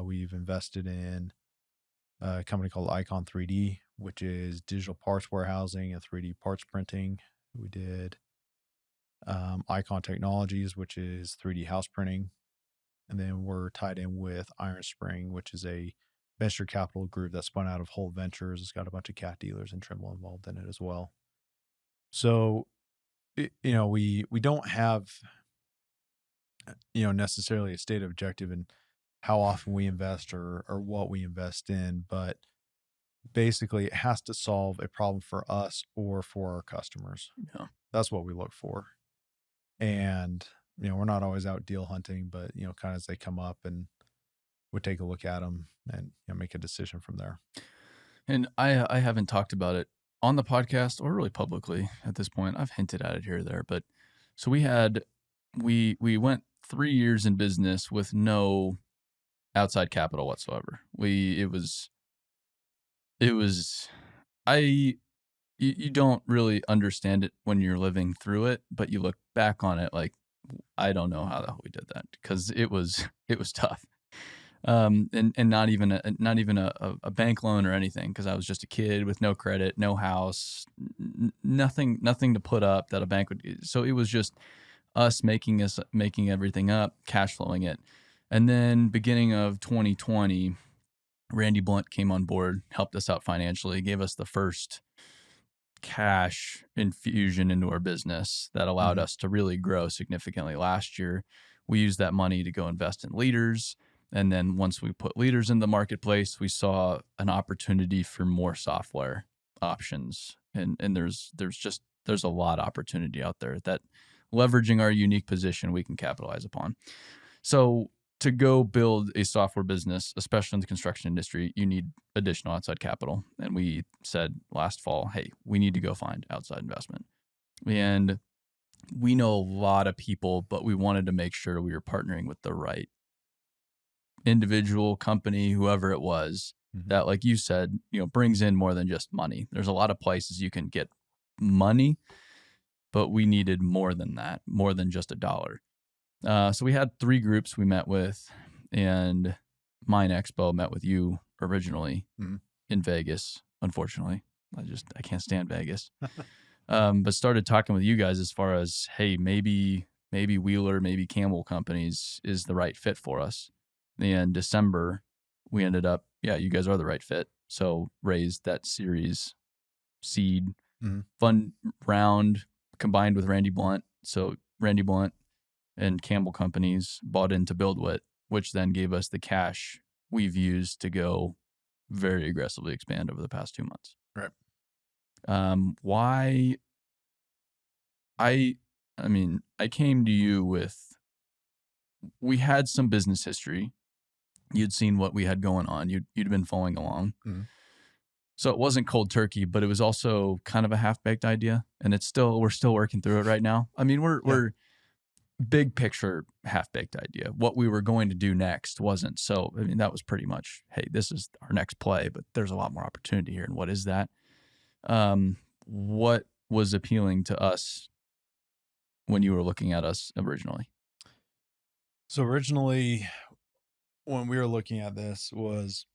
We've invested in a company called Icon 3D, which is digital parts warehousing and 3D parts printing. We did Icon Technologies, which is 3D house printing. And then we're tied in with Iron Spring, which is a venture capital group that spun out of Whole Ventures. It's got a bunch of cat dealers and Trimble involved in it as well. So, we don't have, necessarily a stated objective in how often we invest or what we invest in, but basically it has to solve a problem for us or for our customers. Yeah. That's what we look for. And, we're not always out deal hunting, but, kind of as they come up, and we take a look at them and make a decision from there. And I haven't talked about it on the podcast or really publicly at this point. I've hinted at it here or there, but so we went 3 years in business with no outside capital whatsoever. It was you don't really understand it when you're living through it, but you look back on it like, I don't know how the hell we did that, because it was tough. And not even a bank loan or anything, because I was just a kid with no credit, no house, nothing to put up that a bank would. So it was just us making everything up, cash flowing it. And then beginning of 2020, Randy Blunt came on board, helped us out financially, gave us the first cash infusion into our business that allowed us to really grow significantly. Last year, we used that money to go invest in leaders. And then once we put leaders in the marketplace, we saw an opportunity for more software options. And there's a lot of opportunity out there that, leveraging our unique position, we can capitalize upon. So to go build a software business, especially in the construction industry, you need additional outside capital. And we said last fall, hey, we need to go find outside investment. And we know a lot of people, but we wanted to make sure we were partnering with the right individual, company, whoever it was, that, like you said, brings in more than just money. There's a lot of places you can get money, but we needed more than that, more than just a dollar. So we had 3 groups we met with, and Mine Expo met with you originally in Vegas. Unfortunately, I can't stand Vegas. But started talking with you guys as far as, hey, maybe Wheeler, maybe Campbell Companies is the right fit for us. And December, we ended up, you guys are the right fit. So raised that Series seed fund round, combined with Randy Blunt. So Randy Blunt and Campbell Companies bought into BuildWitt, which then gave us the cash we've used to go very aggressively expand over the past 2 months. Right. Why? I came to you with, we had some business history. You'd seen what we had going on. You'd been following along. So it wasn't cold turkey, but it was also kind of a half-baked idea. And we're still working through it right now. I mean, we're big picture half-baked idea. What we were going to do next wasn't. So, I mean, that was pretty much, hey, this is our next play, but there's a lot more opportunity here. And what is that? What was appealing to us when you were looking at us originally? So originally, when we were looking at this was,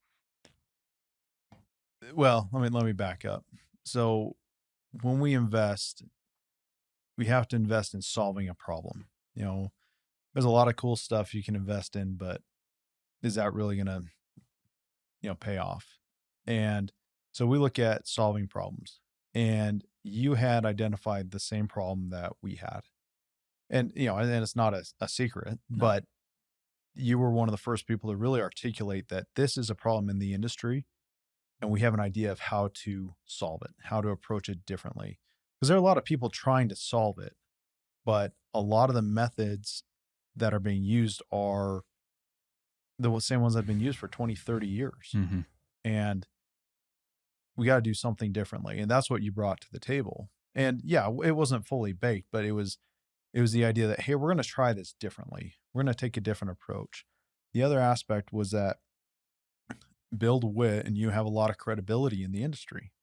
well, let me back up. So when we invest, we have to invest in solving a problem. There's a lot of cool stuff you can invest in, but is that really going to, pay off? And so we look at solving problems, and you had identified the same problem that we had. And, and it's not a secret, but you were one of the first people to really articulate that this is a problem in the industry, and we have an idea of how to solve it, how to approach it differently. Because there are a lot of people trying to solve it, but a lot of the methods that are being used are the same ones that have been used for 20, 30 years. And we got to do something differently. And that's what you brought to the table. And yeah, it wasn't fully baked, but it was the idea that, hey, we're going to try this differently. We're going to take a different approach. The other aspect was that BuildWitt and you have a lot of credibility in the industry.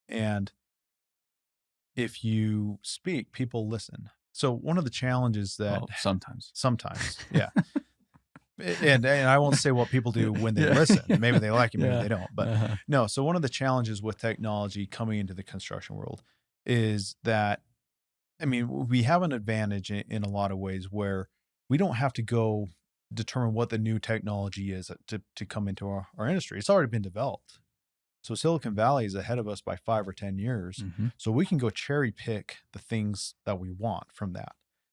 And if you speak, people listen. So one of the challenges that sometimes, yeah. And I won't say what people do when they listen. Maybe they like it, maybe they don't. But no, so one of the challenges with technology coming into the construction world is that, I mean, we have an advantage in a lot of ways where we don't have to go determine what the new technology is to come into our industry. It's already been developed. So Silicon Valley is ahead of us by 5 or 10 years. So we can go cherry pick the things that we want from that.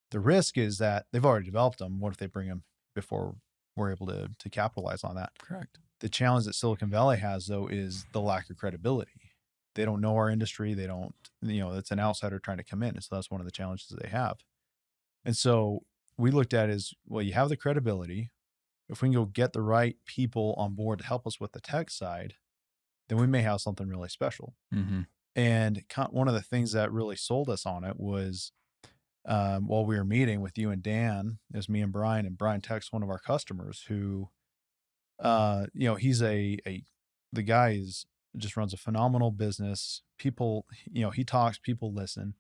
The risk is that they've already developed them. What if they bring them before we're able to capitalize on that? Correct. The challenge that Silicon Valley has, though, is the lack of credibility. They don't know our industry. They don't, it's an outsider trying to come in. And so that's one of the challenges that they have. And so we looked at it as, well, you have the credibility. If we can go get the right people on board to help us with the tech side, then we may have something really special. Mm-hmm. And one of the things that really sold us on it was, while we were meeting with you and Dan, it was me and Brian texted one of our customers who, he's the guy just runs a phenomenal business. People, he talks, people listen.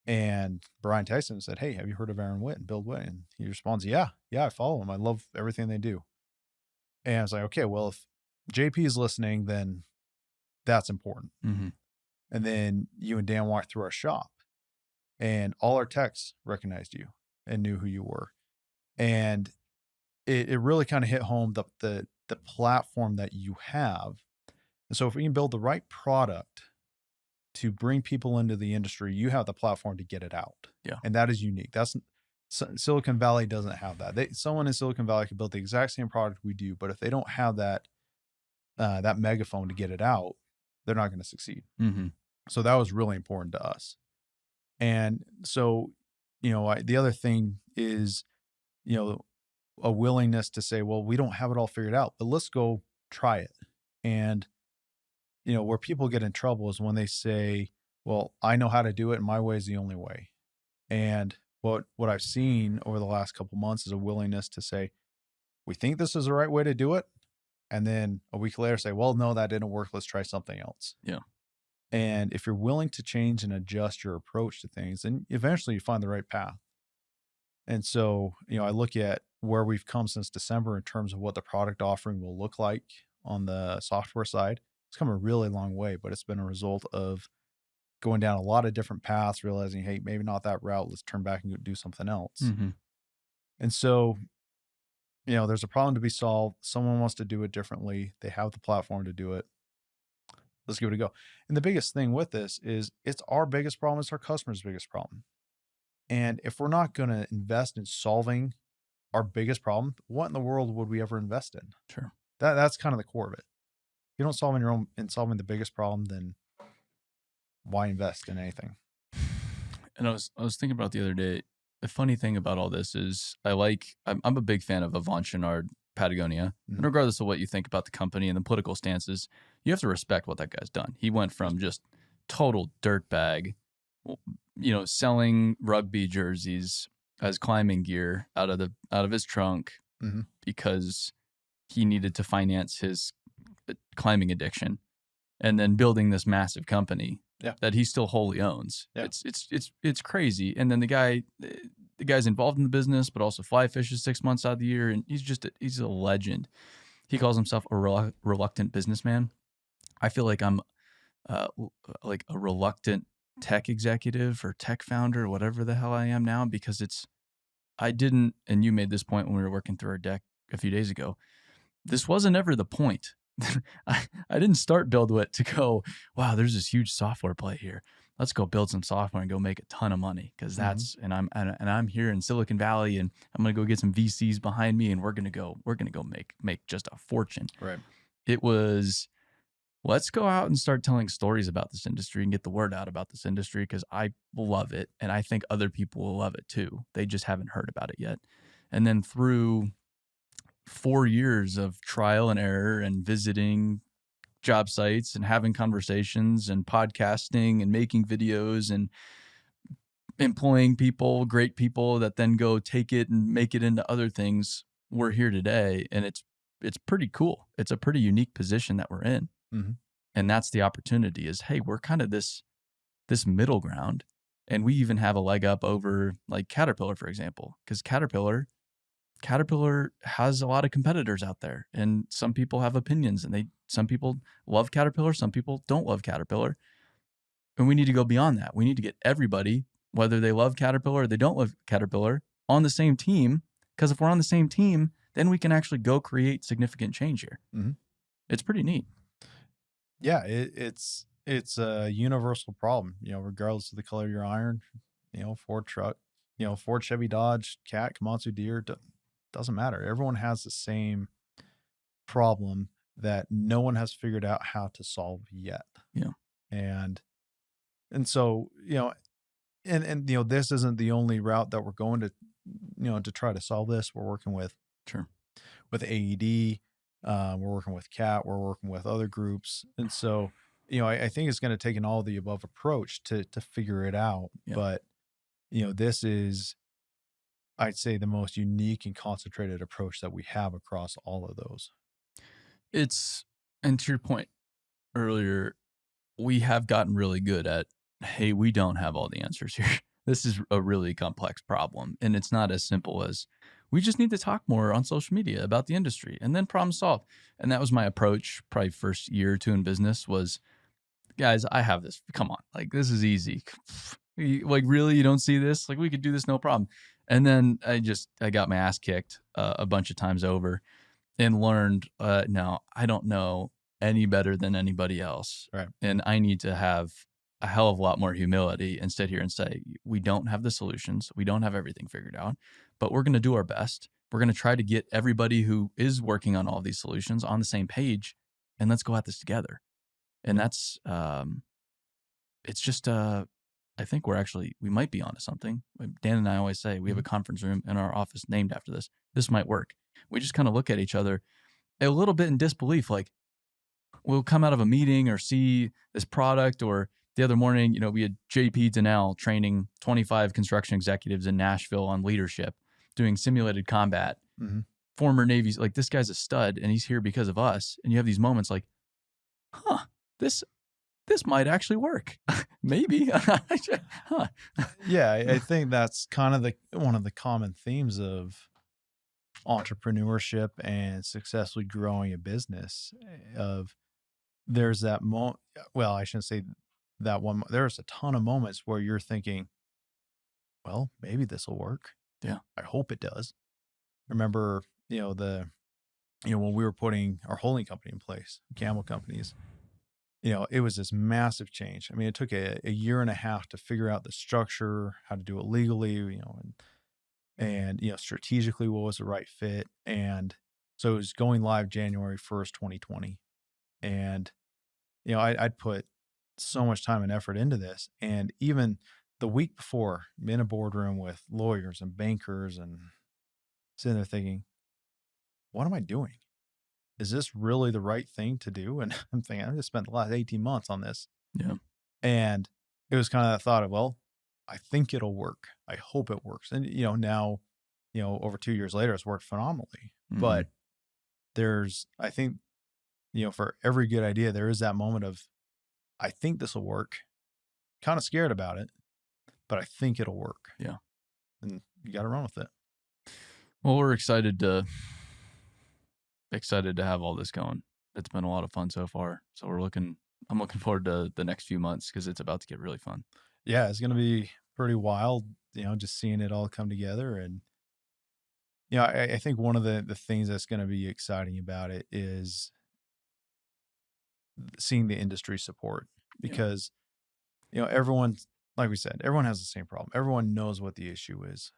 And Brian texted him and said, "Hey, have you heard of Aaron Witt and BuildWitt?" And he responds, yeah, I follow him. I love everything they do. And I was like, okay, well, if JP is listening, then that's important. Mm-hmm. And then you and Dan walked through our shop and all our techs recognized you and knew who you were. And it really kind of hit home the platform that you have. And so if we can build the right product to bring people into the industry, you have the platform to get it out. Yeah. And that is unique. Silicon Valley doesn't have that. Someone in Silicon Valley could build the exact same product we do, but if they don't have that megaphone to get it out, they're not going to succeed. Mm-hmm. So that was really important to us. And so, the other thing is, a willingness to say, well, we don't have it all figured out, but let's go try it. And, where people get in trouble is when they say, well, I know how to do it and my way is the only way. And what I've seen over the last couple months is a willingness to say, we think this is the right way to do it. And then a week later say, well, no, that didn't work. Let's try something else. Yeah. And if you're willing to change and adjust your approach to things, then eventually you find the right path. And so, I look at where we've come since December in terms of what the product offering will look like on the software side. It's come a really long way, but it's been a result of going down a lot of different paths, realizing, hey, maybe not that route. Let's turn back and go do something else. Mm-hmm. And so, there's a problem to be solved. Someone wants to do it differently. They have the platform to do it. Let's give it a go. And the biggest thing with this is it's our biggest problem. It's our customer's biggest problem. And if we're not going to invest in solving our biggest problem, what in the world would we ever invest in? Sure. That's kind of the core of it. If you don't solve in solving the biggest problem, then why invest in anything? And I was thinking about the other day, the funny thing about all this is I'm a big fan of Avant Chenard Patagonia. Mhm. And regardless of what you think about the company and the political stances, you have to respect what that guy's done. He went from just total dirtbag, selling rugby jerseys as climbing gear out of his trunk Mhm. because he needed to finance his climbing addiction, and then building this massive company that he still wholly owns. Yeah. It's crazy. And then the guy's involved in the business, but also fly fishes 6 months out of the year, and he's a legend. He calls himself a reluctant businessman. I feel like I'm like a reluctant tech executive or tech founder or whatever the hell I am now, because and you made this point when we were working through our deck a few days ago. This wasn't ever the point. I didn't start BuildWitt to go, wow, there's this huge software play here. Let's go build some software and go make a ton of money, because and I'm here in Silicon Valley, and I'm gonna go get some VCs behind me, and we're gonna go make just a fortune. Right. It was, let's go out and start telling stories about this industry and get the word out about this industry, because I love it, and I think other people will love it too. They just haven't heard about it yet. And then through 4 years of trial and error and visiting job sites and having conversations and podcasting and making videos and employing great people that then go take it and make it into other things, we're here today. And it's pretty cool. It's a pretty unique position that we're in. Mm-hmm. And that's the opportunity is, hey, we're kind of this middle ground. And we even have a leg up over like Caterpillar, for example, because Caterpillar has a lot of competitors out there, and some people have opinions, and some people love Caterpillar, some people don't love Caterpillar. And we need to go beyond that. We need to get everybody, whether they love Caterpillar or they don't love Caterpillar, on the same team. Because if we're on the same team, then we can actually go create significant change here. Mm-hmm. It's pretty neat. Yeah, it's a universal problem, regardless of the color of your iron, Ford truck, Ford, Chevy, Dodge, Cat, Komatsu, Deere, doesn't matter. Everyone has the same problem that no one has figured out how to solve yet. Yeah. And so, this isn't the only route that we're going to, to try to solve this. We're working Sure. with AED, we're working with CAT, we're working with other groups. And so, I think it's going to take an all of the above approach to figure it out. Yeah. But, this is, I'd say, the most unique and concentrated approach that we have across all of those. And to your point earlier, we have gotten really good at, hey, we don't have all the answers here. This is a really complex problem. And it's not as simple as we just need to talk more on social media about the industry and then problem solve. And that was my approach probably first year or two in business was, guys, I have this. Come on. Like, this is easy. Like, really? You don't see this? Like, we could do this, no problem. And then I got my ass kicked a bunch of times over and learned, no, I don't know any better than anybody else. Right. And I need to have a hell of a lot more humility and sit here and say, we don't have the solutions. We don't have everything figured out, but we're going to do our best. We're going to try to get everybody who is working on all these solutions on the same page, and let's go at this together. And that's, it's just, I think we might be onto something. Dan and I always say we have a conference room in our office named after this. This might work. We just kind of look at each other a little bit in disbelief. Like, we'll come out of a meeting or see this product, or the other morning, we had JP Donnell training 25 construction executives in Nashville on leadership, doing simulated combat. Mm-hmm. Former Navy's like, this guy's a stud and he's here because of us. And you have these moments like, this might actually work. Maybe. Huh. Yeah, I think that's kind of one of the common themes of entrepreneurship and successfully growing a business. There's that moment. Well, I shouldn't say that one. There's a ton of moments where you're thinking, well, maybe this will work. Yeah. I hope it does. Remember, when we were putting our holding company in place, Campbell Companies, it was this massive change. I mean, it took a year and a half to figure out the structure, how to do it legally, and strategically what was the right fit. And so it was going live January 1st, 2020. And, I'd put so much time and effort into this. And even the week before, I'm in a boardroom with lawyers and bankers and sitting there thinking, what am I doing? Is this really the right thing to do? And I'm thinking, I just spent the last 18 months on this. Yeah. And it was kind of that thought of, well, I think it'll work. I hope it works. And, now, over 2 years later, it's worked phenomenally. Mm-hmm. But I think, for every good idea, there is that moment of, I think this will work. Kind of scared about it, but I think it'll work. Yeah. And you got to run with it. Well, we're excited to have all this going. It's been a lot of fun so far. So I'm looking forward to the next few months because it's about to get really fun. Yeah, it's going to be pretty wild, just seeing it all come together. And, I think one of the things that's going to be exciting about it is seeing the industry support, because, everyone, like we said, everyone has the same problem. Everyone knows what the issue is.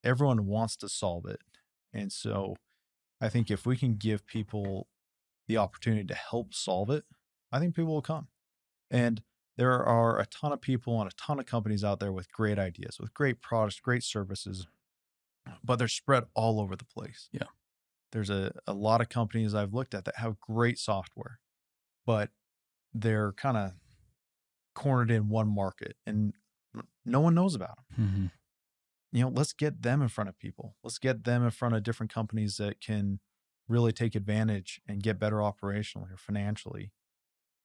Everyone wants to solve it. And so I think if we can give people the opportunity to help solve it, I think people will come. And there are a ton of people and a ton of companies out there with great ideas, with great products, great services, but they're spread all over the place. Yeah. There's a lot of companies I've looked at that have great software, but they're kind of cornered in one market and no one knows about them. Mm-hmm. Let's get them in front of people. Let's get them in front of different companies that can really take advantage and get better operationally or financially.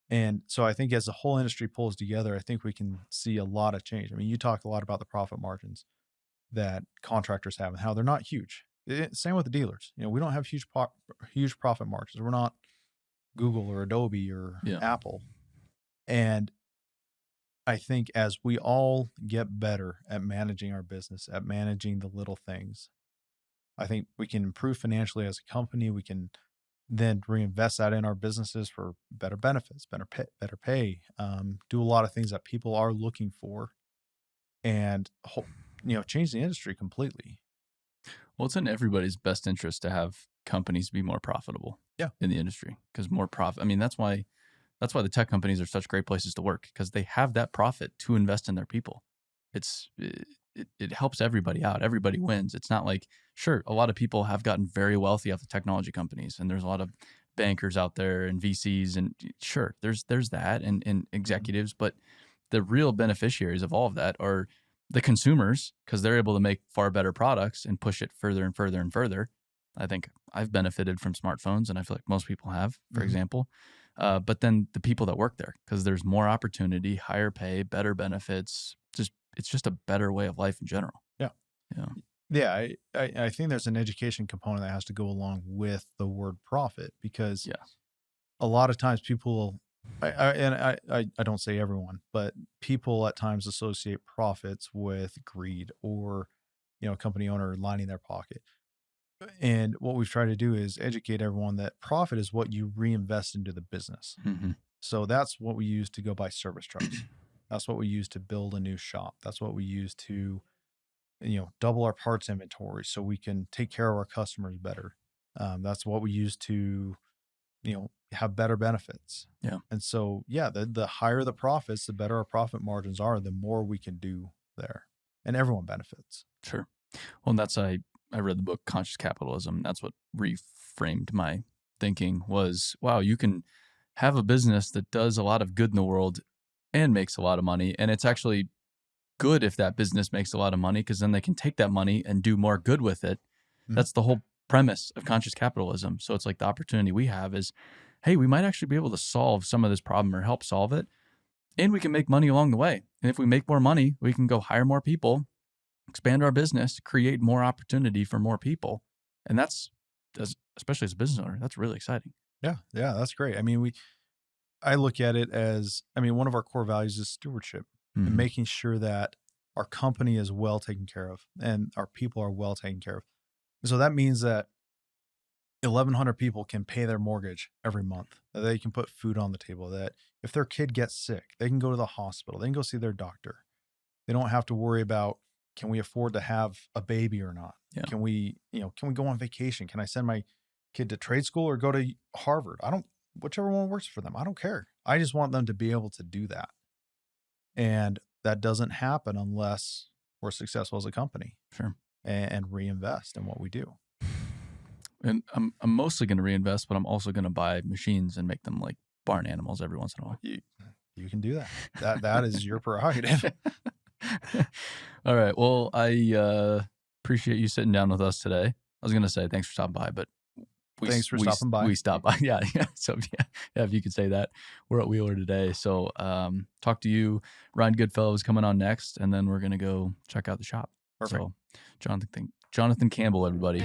And so I think as the whole industry pulls together, I think we can see a lot of change. I mean, you talk a lot about the profit margins that contractors have and how they're not huge. Same with the dealers. We don't have huge profit margins. We're not Google or Adobe or Apple. And I think as we all get better at managing our business, at managing the little things, I think we can improve financially as a company. We can then reinvest that in our businesses for better benefits, better pay, do a lot of things that people are looking for, and change the industry completely. Well, it's in everybody's best interest to have companies to be more profitable Yeah. in the industry, because more profit. I mean, that's why the tech companies are such great places to work, because they have that profit to invest in their people. It helps everybody out. Everybody wins. It's not like, sure, a lot of people have gotten very wealthy off the technology companies, and there's a lot of bankers out there and VCs, and sure, there's that, and executives, but the real beneficiaries of all of that are the consumers, because they're able to make far better products and push it further and further and further. I think I've benefited from smartphones, and I feel like most people have, for example. But then the people that work there, because there's more opportunity, higher pay, better benefits. It's just a better way of life in general. Yeah. Yeah. Yeah. I think there's an education component that has to go along with the word profit, because Yes. a lot of times people, I don't say everyone, but people at times associate profits with greed, or, a company owner lining their pocket. And what we've tried to do is educate everyone that profit is what you reinvest into the business. Mm-hmm. So that's what we use to go buy service trucks. That's what we use to build a new shop. That's what we use to, double our parts inventory so we can take care of our customers better. That's what we use to, have better benefits. Yeah. And so, yeah, the higher the profits, the better our profit margins are, the more we can do there, and everyone benefits. Sure. Well, and that's, I read the book Conscious Capitalism. That's what reframed my thinking was, wow, you can have a business that does a lot of good in the world and makes a lot of money. And it's actually good if that business makes a lot of money, because then they can take that money and do more good with it. Mhm. That's the whole premise of conscious capitalism. So it's like the opportunity we have is, hey, we might actually be able to solve some of this problem or help solve it, and we can make money along the way. And if we make more money, we can go hire more people, expand our business, create more opportunity for more people. And that's, especially as a business owner, that's really exciting. Yeah, that's great. I mean, I look at it as, one of our core values is stewardship, and making sure that our company is well taken care of and our people are well taken care of. And so that means that 1,100 people can pay their mortgage every month, that they can put food on the table, that if their kid gets sick, they can go to the hospital, they can go see their doctor. They don't have to worry about, can we afford to have a baby or not? Yeah. Can we go on vacation? Can I send my kid to trade school or go to Harvard? Whichever one works for them. I don't care. I just want them to be able to do that. And that doesn't happen unless we're successful as a company. Sure. And reinvest in what we do. And I'm mostly going to reinvest, but I'm also going to buy machines and make them like barn animals every once in a while. You can do that. That is your prerogative. All right. Well, I appreciate you sitting down with us today. I was going to say thanks for stopping by, but thanks for stopping by. We stopped by. Yeah. So yeah, if you could say that. We're at Wheeler today. So talk to you. Ryan Goodfellow is coming on next, and then we're going to go check out the shop. Perfect. So Jonathan Campbell, everybody.